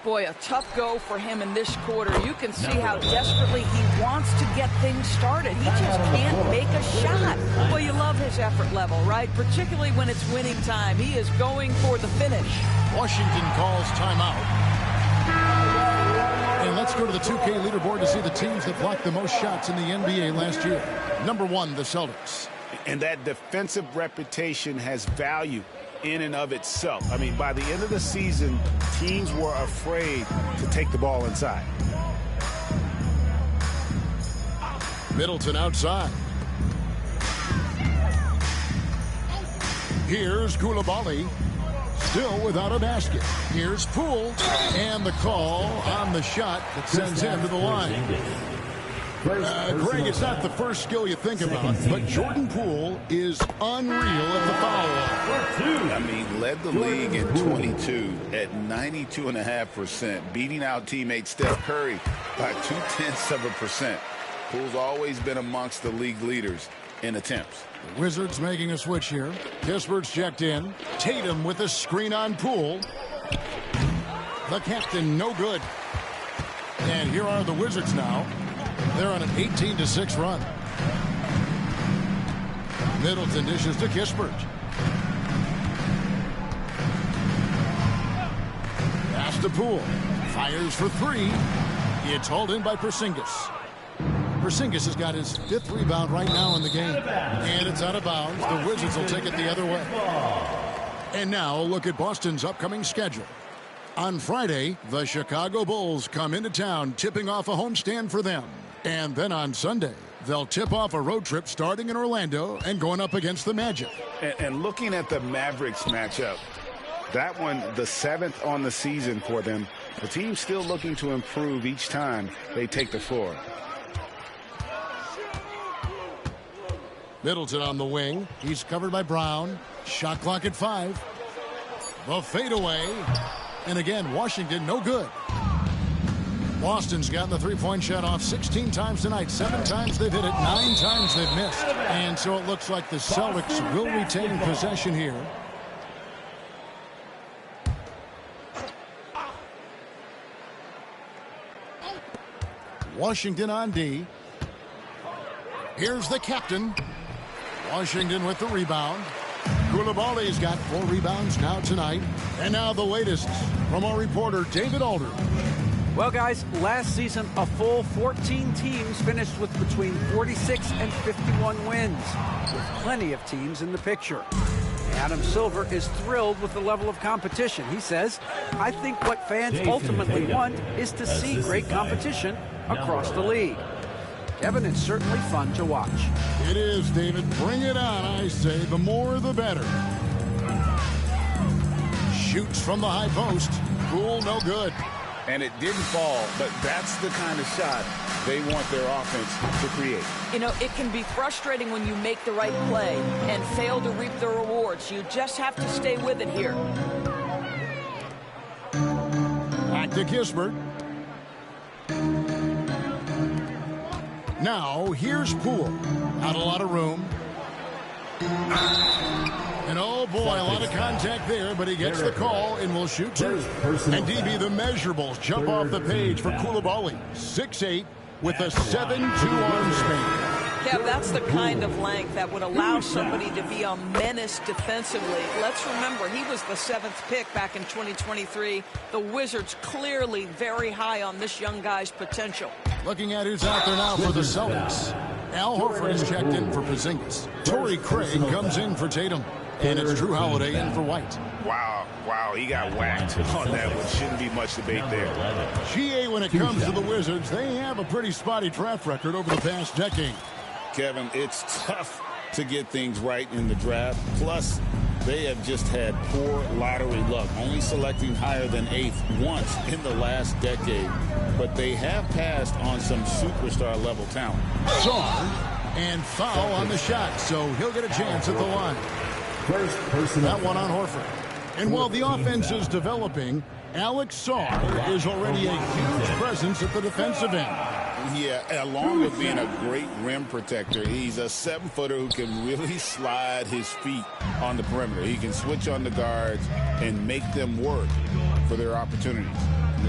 Boy, a tough go for him in this quarter. You can see how desperately he wants to get things started. He just can't make a shot. Well, you love his effort level, right? Particularly when it's winning time. He is going for the finish. Washington calls timeout. And let's go to the 2K leaderboard to see the teams that blocked the most shots in the NBA last year. Number 1, the Celtics. And that defensive reputation has value in and of itself. I mean, by the end of the season, teams were afraid to take the ball inside. Middleton outside. Here's Koulibaly, still without a basket. Here's Poole, and the call on the shot that sends him to the line. Greg, it's not the first skill you think about, but Jordan Poole is unreal at the foul line. I mean, led the league in 22 at 92.5%, beating out teammate Steph Curry by 0.2%. Poole's always been amongst the league leaders in attempts. The Wizards making a switch here. Kispert's checked in. Tatum with a screen on Poole. The captain, no good. And here are the Wizards now. They're on an 18-6 run. Middleton dishes to Kispert. Pass to Poole. Fires for 3. It's hauled in by Porzingis. Porzingis has got his 5th rebound right now in the game. And it's out of bounds. The Wizards will take it the other way. And now look at Boston's upcoming schedule. On Friday, the Chicago Bulls come into town, tipping off a homestand for them. And then on Sunday, they'll tip off a road trip starting in Orlando and going up against the Magic. And looking at the Mavericks matchup, that one, the 7th on the season for them. The team's still looking to improve each time they take the floor. Middleton on the wing. He's covered by Brown. Shot clock at 5. The fadeaway. And again, Washington, no good. Boston's gotten the three-point shot off 16 times tonight. 7 times they've hit it, 9 times they've missed. And so it looks like the Celtics will retain possession here. Washington on D. Here's the captain. Washington with the rebound. Koulibaly's got 4 rebounds now tonight. And now the latest from our reporter, David Aldridge. Well, guys, last season, a full 14 teams finished with between 46 and 51 wins, with plenty of teams in the picture. Adam Silver is thrilled with the level of competition. He says, I think what fans ultimately want is to see great competition across the league. Kevin, it's certainly fun to watch. It is, David. Bring it on, I say. The more, the better. Shoots from the high post. Poole, no good. And it didn't fall, but that's the kind of shot they want their offense to create. You know, it can be frustrating when you make the right play and fail to reap the rewards. You just have to stay with it here. Back to Kispert. Now, here's Poole. Not a lot of room. And oh boy, a lot of contact there, but he gets the call and will shoot 2. And DB, the measurables jump off the page for Koulibaly. 6'8", with a 7'2" arm span. Kev, that's the kind of length that would allow somebody to be a menace defensively. Let's remember, he was the 7th pick back in 2023. The Wizards clearly very high on this young guy's potential. Looking at who's out there now for the Celtics. Al Horford is checked in for Porzingis. Torrey Craig comes in for Tatum. And it's Drew Holiday in for White. Wow, he got whacked on that one. Shouldn't be much debate there. GA, when it comes to the Wizards, they have a pretty spotty draft record over the past decade. Kevin, it's tough to get things right in the draft. Plus, they have just had poor lottery luck, only selecting higher than 8th once in the last decade. But they have passed on some superstar-level talent. And foul on the shot, so he'll get a chance at the line. That one on Horford. And while the offense is developing, Alex Sarr is already a huge presence at the defensive end. Yeah, along with being a great rim protector, he's a 7-footer who can really slide his feet on the perimeter. He can switch on the guards and make them work for their opportunities.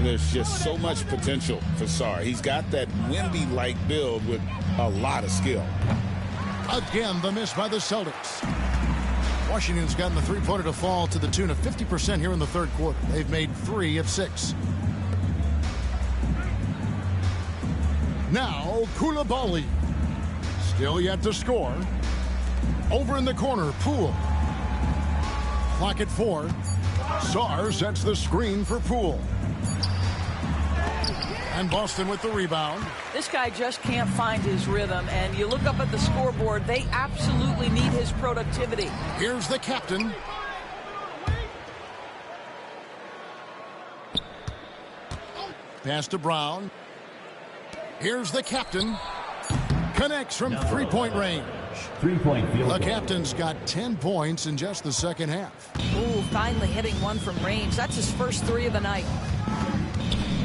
There's just so much potential for Sarr. He's got that Wemby-like build with a lot of skill. Again, the miss by the Celtics. Washington's gotten the three-pointer to fall to the tune of 50% here in the third quarter. They've made 3 of 6. Now, Koulibaly. Still yet to score. Over in the corner, Poole. Clock at 4. Sarr sets the screen for Poole. And Boston with the rebound. This guy just can't find his rhythm, and you look up at the scoreboard, they absolutely need his productivity. Here's the captain. Pass to Brown. Here's the captain. Connects from three-point range. Three-point field The goal. captain's got 10 points in just the second half. Ooh, finally hitting one from range. That's his first 3 of the night.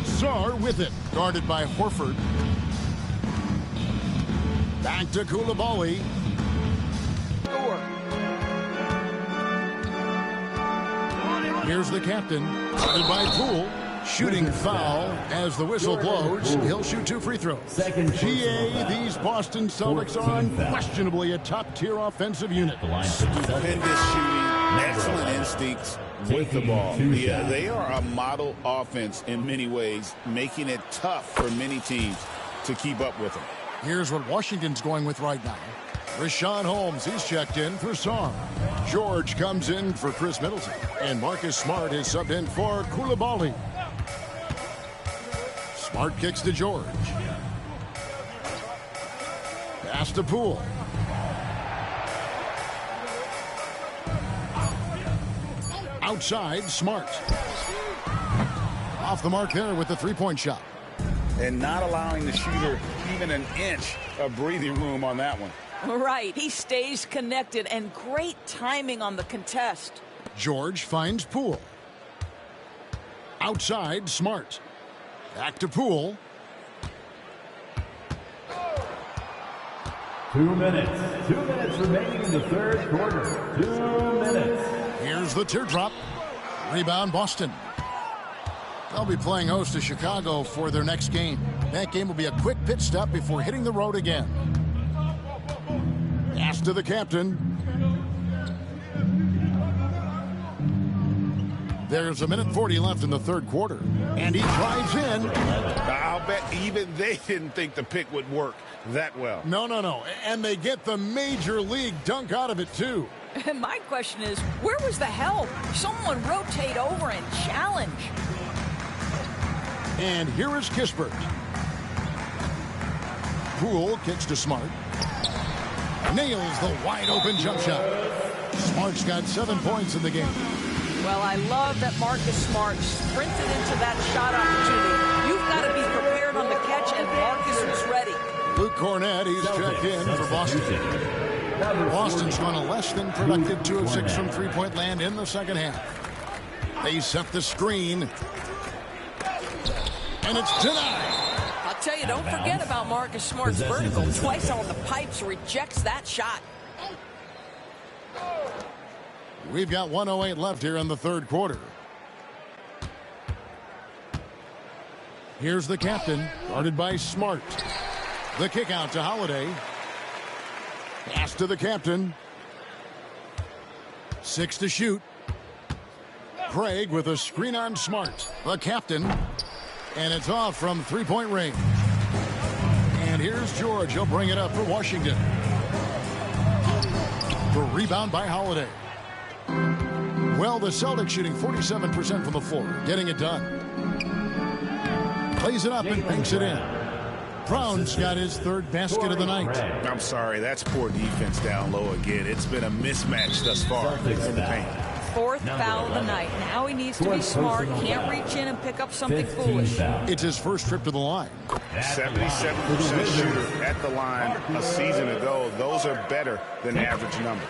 Sarr with it, guarded by Horford. Back to Koulibaly. Here's the captain, guarded by Poole. Shooting foul as the whistle blows. He'll shoot 2 free throws. GA, these Boston Celtics are unquestionably a top-tier offensive unit. Stupendous shooting, excellent instincts with the ball. Yeah, they are a model offense in many ways, making it tough for many teams to keep up with them. Here's what Washington's going with right now. Rashawn Holmes, he's checked in for Sarr. George comes in for Chris Middleton. And Marcus Smart is subbed in for Koulibaly. Smart kicks to George. Pass to Poole. Outside, Smart. Off the mark there with the three-point shot. And not allowing the shooter even an inch of breathing room on that one. Right, he stays connected, and great timing on the contest. George finds Poole. Outside, Smart. Back to Poole. 2 minutes. 2 minutes remaining in the third quarter. 2 minutes. Here's the teardrop. Rebound, Boston. They'll be playing host to Chicago for their next game. That game will be a quick pit stop before hitting the road again. Pass to the captain. There's 1:40 left in the third quarter. And he drives in. I'll bet even they didn't think the pick would work that well. No. And they get the major league dunk out of it, too. My question is, where was the help? Someone rotate over and challenge. And here is Kispert. Poole kicks to Smart. Nails the wide-open jump shot. Smart's got 7 points in the game. Well, I love that Marcus Smart sprinted into that shot opportunity. You've got to be prepared on the catch, and Marcus was ready. Luke Cornett, he's checked in for Boston. Boston's gone a less than productive 2 of 6 from three-point land in the second half. They set the screen. And it's denied. I'll tell you, don't forget about Marcus Smart's vertical. Twice on the pipes, rejects that shot. We've got 1:08 left here in the third quarter. Here's the captain, guarded by Smart. The kick out to Holiday. Pass to the captain. 6 to shoot. Craig with a screen on Smart. The captain. And it's off from three-point range. And here's George. He'll bring it up for Washington. The rebound by Holiday. Well, the Celtics shooting 47% from the floor. Getting it done. Plays it up and banks it in. Brown's got his third basket of the night. I'm sorry, that's poor defense down low again. It's been a mismatch thus far in the paint. 4th foul of the night. Now he needs to be smart. Can't reach in and pick up something foolish. It's his first trip to the line. 77% shooter at the line a season ago. Those are better than average numbers.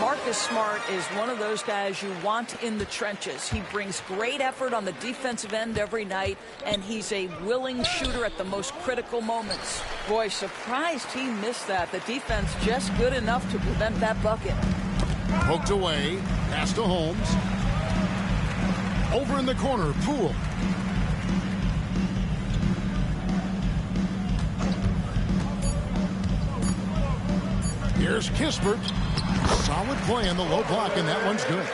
Marcus Smart is one of those guys you want in the trenches. He brings great effort on the defensive end every night, and he's a willing shooter at the most critical moments. Boy, surprised he missed that. The defense just good enough to prevent that bucket. Poked away, pass to Holmes. Over in the corner, Poole. Here's Kispert. Solid play in the low block, and that one's good.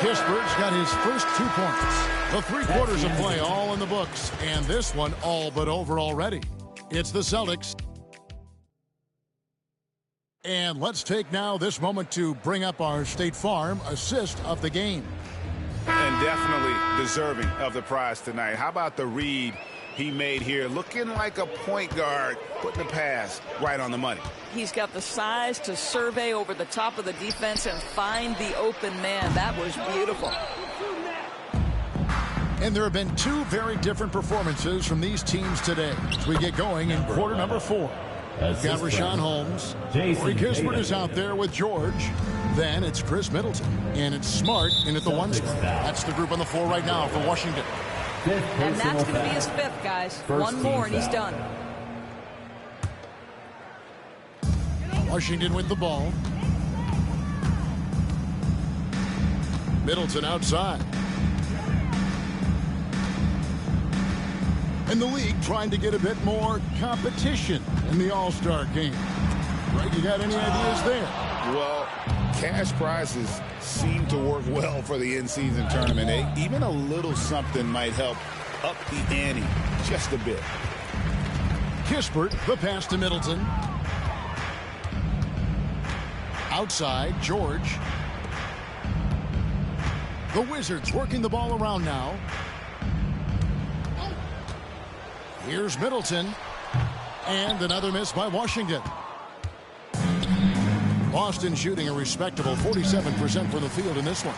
Kispert's got his first 2 points. The 3 quarters of play all in the books, and this one all but over already. It's the Celtics. And let's take now this moment to bring up our State Farm assist of the game. And definitely deserving of the prize tonight. How about the read he made here? Looking like a point guard, putting the pass right on the money. He's got the size to survey over the top of the defense and find the open man. That was beautiful. And there have been 2 very different performances from these teams today as we get going in quarter number 4. We've got Rashawn Holmes. Corey Kispert is out there with George. Then it's Chris Middleton. And it's Smart in at the 1 spot. That's the group on the floor right now for Washington. And that's going to be his 5th, guys. 1 more and he's done. Washington with the ball. Middleton outside. And the league trying to get a bit more competition in the All-Star game. Right, you got any ideas there? Well, cash prizes seem to work well for the in-season tournament. Even a little something might help up the ante just a bit. Kispert, the pass to Middleton. Outside, George. The Wizards working the ball around now. Here's Middleton. And another miss by Washington. Boston shooting a respectable 47% from the field in this one.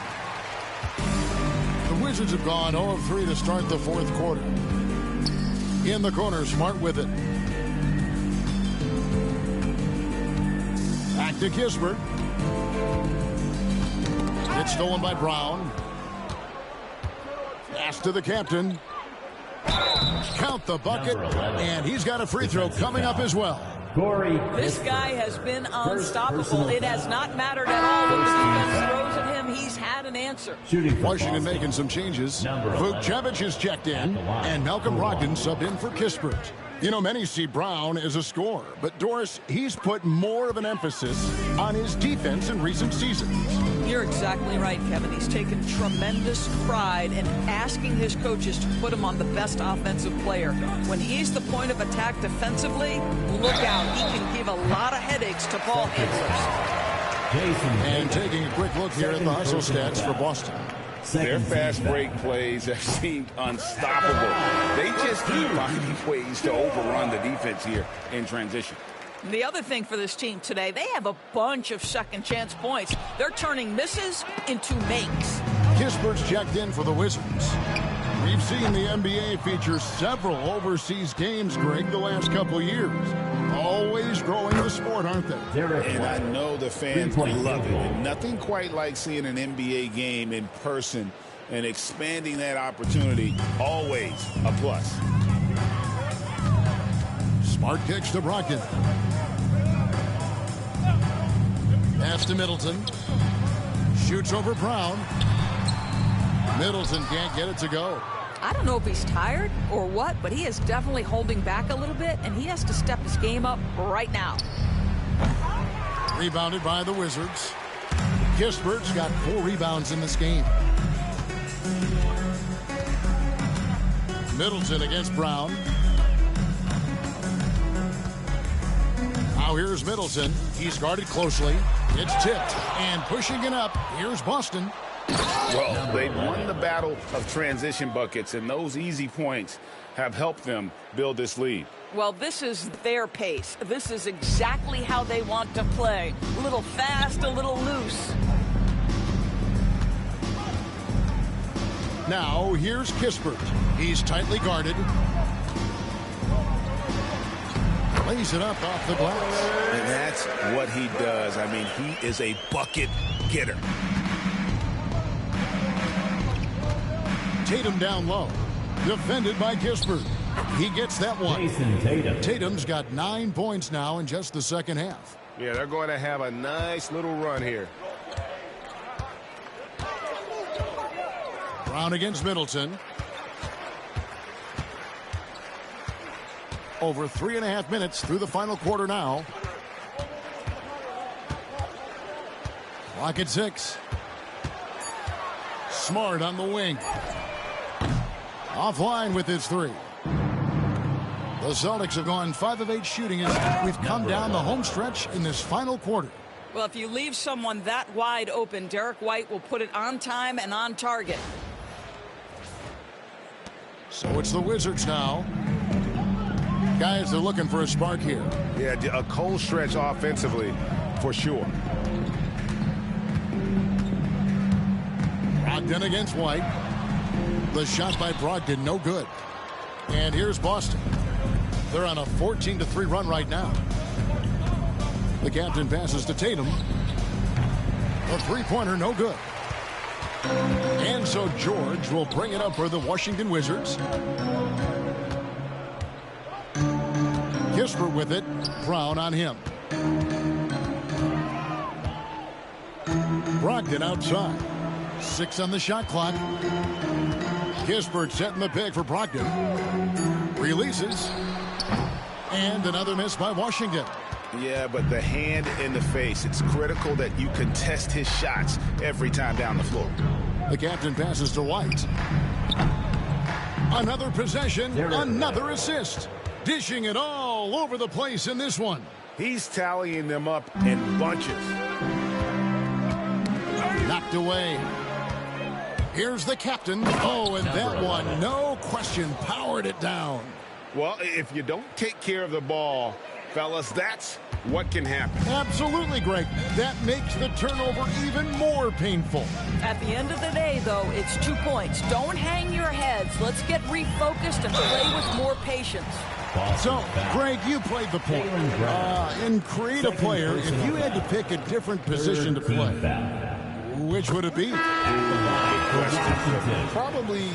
The Wizards have gone 0 of 3 to start the 4th quarter. In the corner, Smart with it. Back to Kispert. It's stolen by Brown. Pass to the captain. Count the bucket, and he's got a free throw coming up as well. This guy has been unstoppable. It has not mattered at all what the defense throws at him. He's had an answer. Washington making some changes. Vukcevic is checked in, and Malcolm Brogdon subbed in for Kispert. You know, many see Brown as a scorer, but Doris, he's put more of an emphasis on his defense in recent seasons. You're exactly right, Kevin. He's taken tremendous pride in asking his coaches to put him on the best offensive player. When he's the point of attack defensively, look out. He can give a lot of headaches to ball handlers. And taking a quick look here at the hustle stats for Boston. Their fast break plays have seemed unstoppable. They just keep finding ways to overrun the defense here in transition. The other thing for this team today, they have a bunch of second chance points. They're turning misses into makes. Kispert's checked in for the Wizards. We've seen the NBA feature several overseas games, Greg, the last couple years. Always growing the sport, aren't they? And I know the fans love it. And nothing quite like seeing an NBA game in person and expanding that opportunity. Always a plus. Smart kicks to Brogdon. Pass to Middleton. Shoots over Brown. Middleton can't get it to go. I don't know if he's tired or what, but he is definitely holding back a little bit, and he has to step his game up right now. Rebounded by the Wizards. Kispert's got 4 rebounds in this game. Middleton against Brown. Now here's Middleton. He's guarded closely. It's tipped, and pushing it up. Here's Boston. Well, they've won the battle of transition buckets, and those easy points have helped them build this lead. Well, this is their pace. This is exactly how they want to play. A little fast, a little loose. Now, here's Kispert. He's tightly guarded. Lays it up off the glass. And that's what he does. I mean, he is a bucket getter. Tatum down low. Defended by Kispert. He gets that one. Tatum's got 9 points now in just the second half. Yeah, they're going to have a nice little run here. Brown against Middleton. Over 3.5 minutes through the final quarter now. Clock at 6. Smart on the wing. Offline with his 3. The Celtics have gone 5 of 8 shooting as we've come down the home stretch in this final quarter. Well, if you leave someone that wide open, Derek White will put it on time and on target. So it's the Wizards now. Guys, they're looking for a spark here. Yeah, a cold stretch offensively, for sure. Brogdon against White. The shot by Brogdon, no good. And here's Boston. They're on a 14-3 run right now. The captain passes to Tatum. The three-pointer, no good. And so George will bring it up for the Washington Wizards. Kispert with it. Brown on him. Brogdon outside. 6 on the shot clock. Kispert setting the pick for Brogdon. Releases. And another miss by Washington. Yeah, but the hand in the face. It's critical that you contest his shots every time down the floor. The captain passes to White. Another possession, another assist. Dishing it all over the place in this one. He's tallying them up in bunches. Knocked away. Here's the captain. Oh, and that one, no question, powered it down. Well, if you don't take care of the ball, fellas, that's what can happen. Absolutely, Greg. That makes the turnover even more painful. At the end of the day, though, it's 2 points. Don't hang your heads. Let's get refocused and play with more patience. So, Greg, you played the point. In creative player, if you had to pick a different position to play, which would it be? Probably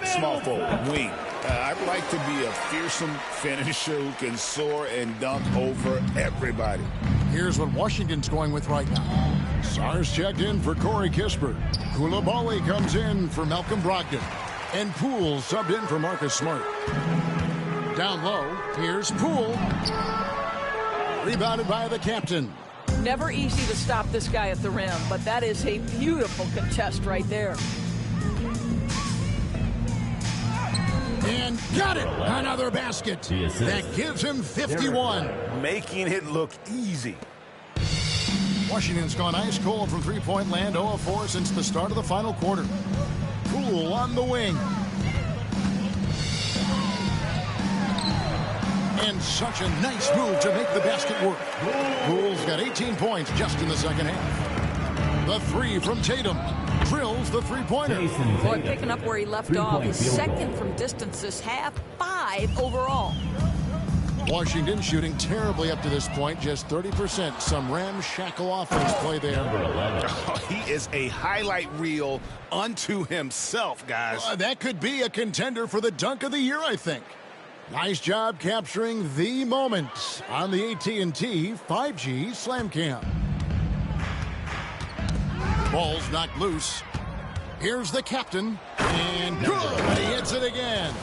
small forward, wing. I'd like to be a fearsome finisher who can soar and dunk over everybody. Here's what Washington's going with right now. Sars checked in for Corey Kispert. Koulibaly comes in for Malcolm Brogdon. And Poole subbed in for Marcus Smart. Down low, here's Poole. Rebounded by the captain. Never easy to stop this guy at the rim, but that is a beautiful contest right there. And got it! Another basket. That gives him 51. Making it look easy. Washington's gone ice cold from three-point land, 0 of 4 since the start of the final quarter. Poole on the wing. And such a nice move to make the basket work. Poole's got 18 points just in the second half. The 3 from Tatum. Drills the three-pointer. Boy, picking up where he left off. His second from distance this half, 5 overall. Washington shooting terribly up to this point, just 30%. Some ramshackle offense play there. Oh, he is a highlight reel unto himself, guys. That could be a contender for the dunk of the year, I think. Nice job capturing the moment on the AT&T 5G Slam Cam. Ball's knocked loose. Here's the captain. And good. He hits it again.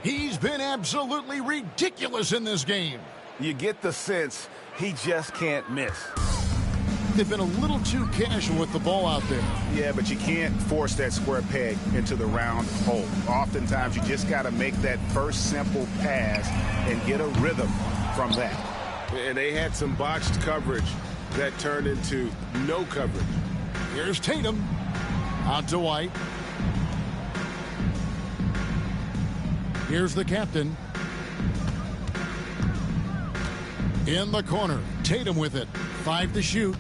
He's been absolutely ridiculous in this game. You get the sense he just can't miss. They've been a little too casual with the ball out there. Yeah, but you can't force that square peg into the round hole. Oftentimes, you just got to make that first simple pass and get a rhythm from that. And they had some botched coverage that turned into no coverage. Here's Tatum. Out to White. Here's the captain. In the corner. Tatum with it. 5 to shoot.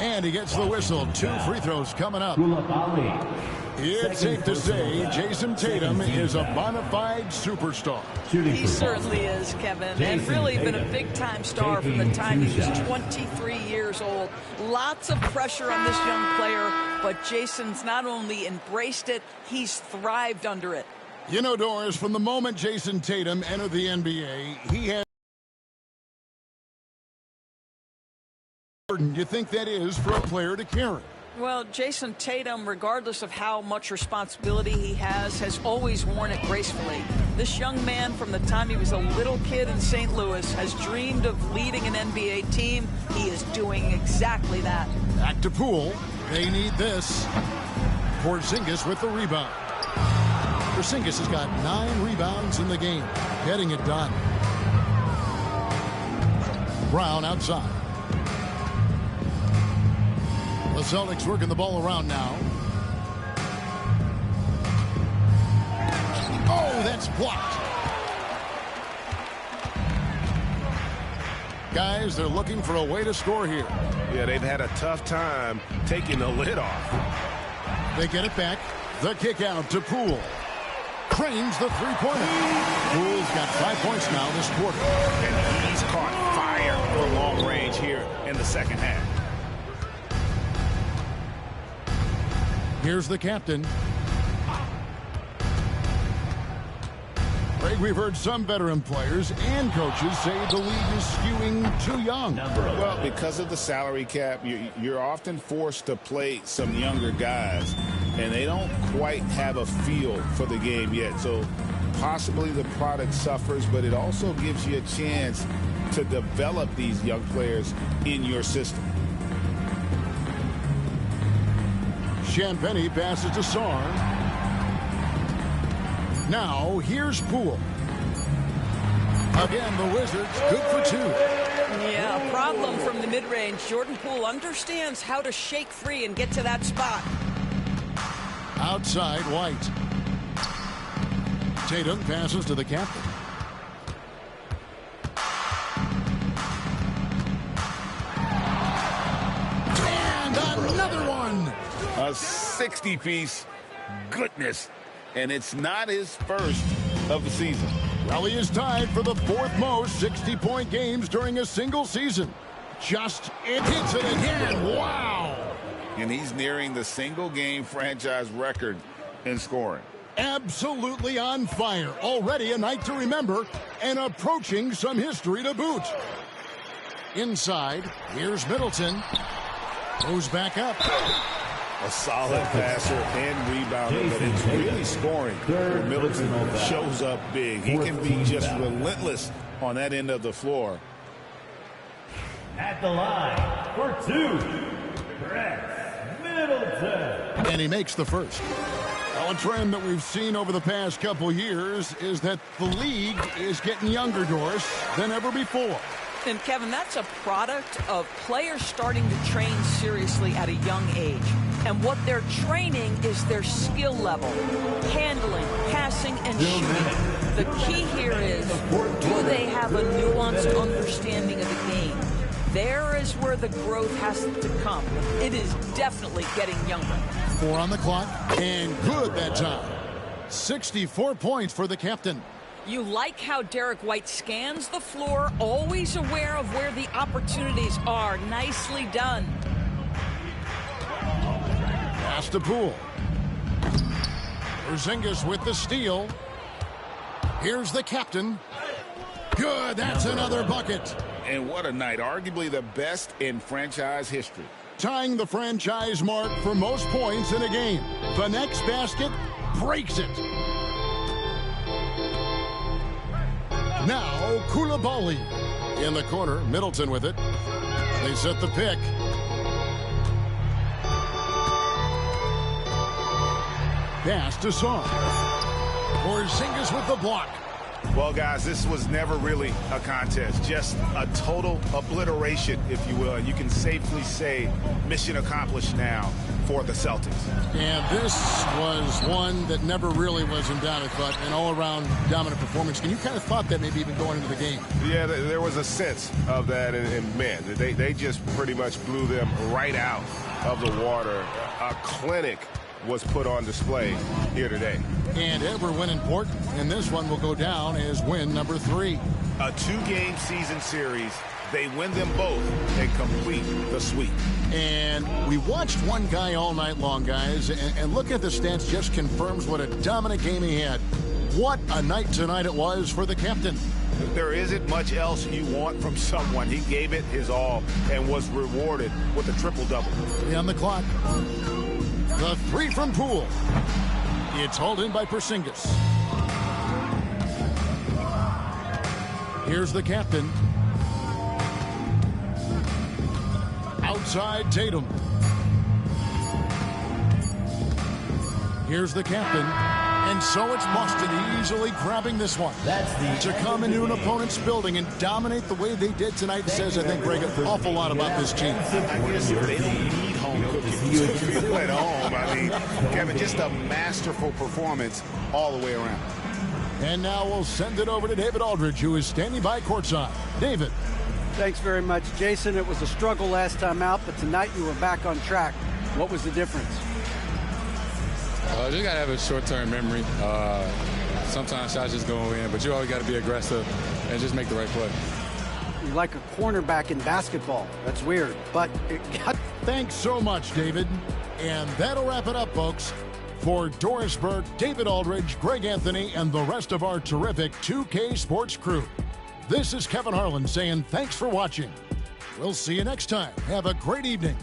And he gets the whistle. 2 free throws coming up. It's safe to say Jason Tatum is a bona fide superstar. He certainly is, Kevin, and really been a big-time star from the time he was 23 years old. Lots of pressure on this young player, but Jason's not only embraced it, he's thrived under it. You know, Doris, from the moment Jason Tatum entered the NBA, he had... Do you think that is for a player to carry? Well, Jason Tatum, regardless of how much responsibility he has always worn it gracefully. This young man, from the time he was a little kid in St. Louis, has dreamed of leading an NBA team. He is doing exactly that. Back to Poole. They need this. Porzingis with the rebound. Porzingis has got 9 rebounds in the game, getting it done. Brown outside. The Celtics working the ball around now. Oh, that's blocked. Guys, they're looking for a way to score here. Yeah, they've had a tough time taking the lid off. They get it back. The kick out to Poole. Cranes the three-pointer. Poole's got 5 points now this quarter. And he's caught fire from long range here in the second half. Here's the captain. Greg, we've heard some veteran players and coaches say the league is skewing too young. Well, because of the salary cap, you're often forced to play some younger guys, and they don't quite have a feel for the game yet. So possibly the product suffers, but it also gives you a chance to develop these young players in your system. Champagny passes to Sarr. Now, here's Poole. Again, the Wizards good for 2. Yeah, a problem from the mid-range. Jordan Poole understands how to shake free and get to that spot. Outside, White. Tatum passes to the captain. And another one. A 60-piece. Goodness. And it's not his first of the season. Well, he is tied for the 4th most 60-point games during a single season. It hits it again. Wow. And he's nearing the single-game franchise record in scoring. Absolutely on fire. Already a night to remember and approaching some history to boot. Inside, here's Middleton. Goes back up. A solid passer and rebounder, but it's really scoring where Middleton shows up big. He can be just relentless on that end of the floor. At the line for 2, Brett Middleton. And he makes the first. Well, a trend that we've seen over the past couple years is that the league is getting younger, Doris, than ever before. And, Kevin, that's a product of players starting to train seriously at a young age. And what they're training is their skill level, handling, passing, and shooting. The key here is, do they have a nuanced understanding of the game? There is where the growth has to come. It is definitely getting younger. 4 on the clock, and good that time. 64 points for the captain. You like how Derek White scans the floor, always aware of where the opportunities are. Nicely done. Pass to Poole. Porzingis with the steal. Here's the captain. Good, that's another bucket. And what a night, arguably the best in franchise history. Tying the franchise mark for most points in a game. The next basket breaks it. Now, Koulibaly in the corner. Middleton with it. They set the pick. Pass to Sarr. Porzingis with the block. Well, guys, this was never really a contest, just a total obliteration, if you will. And you can safely say mission accomplished now for the Celtics. And this was one that never really was in doubt, I thought, an all-around dominant performance. And you kind of thought that maybe even going into the game. Yeah, there was a sense of that, and man, they just pretty much blew them right out of the water. A clinic was put on display here today. And every win important, and this one will go down as win number 3. A 2-game season series. They win them both and complete the sweep. And we watched one guy all night long, guys, and look at the stats just confirms what a dominant game he had. What a night tonight it was for the captain. There isn't much else you want from someone. He gave it his all and was rewarded with a triple-double. On the clock. The 3 from Poole. It's hauled in by Porzingis. Here's the captain. Outside Tatum. Here's the captain. And so it's Boston easily grabbing this one. To come into an opponent's building and dominate the way they did tonight says, I think, Greg, an awful lot about this team. I guess they don't need home cooking to feel at home. I mean, Kevin, just a masterful performance all the way around. And now we'll send it over to David Aldridge, who is standing by courtside. David. Thanks very much, Jason. It was a struggle last time out, but tonight you were back on track. What was the difference? Just got to have a short-term memory. Sometimes shots just go in, but you always got to be aggressive and just make the right play. You're like a cornerback in basketball. That's weird, but it got... Thanks so much, David. And that'll wrap it up, folks. For Doris Burke, David Aldridge, Greg Anthony, and the rest of our terrific 2K Sports crew, this is Kevin Harlan saying thanks for watching. We'll see you next time. Have a great evening.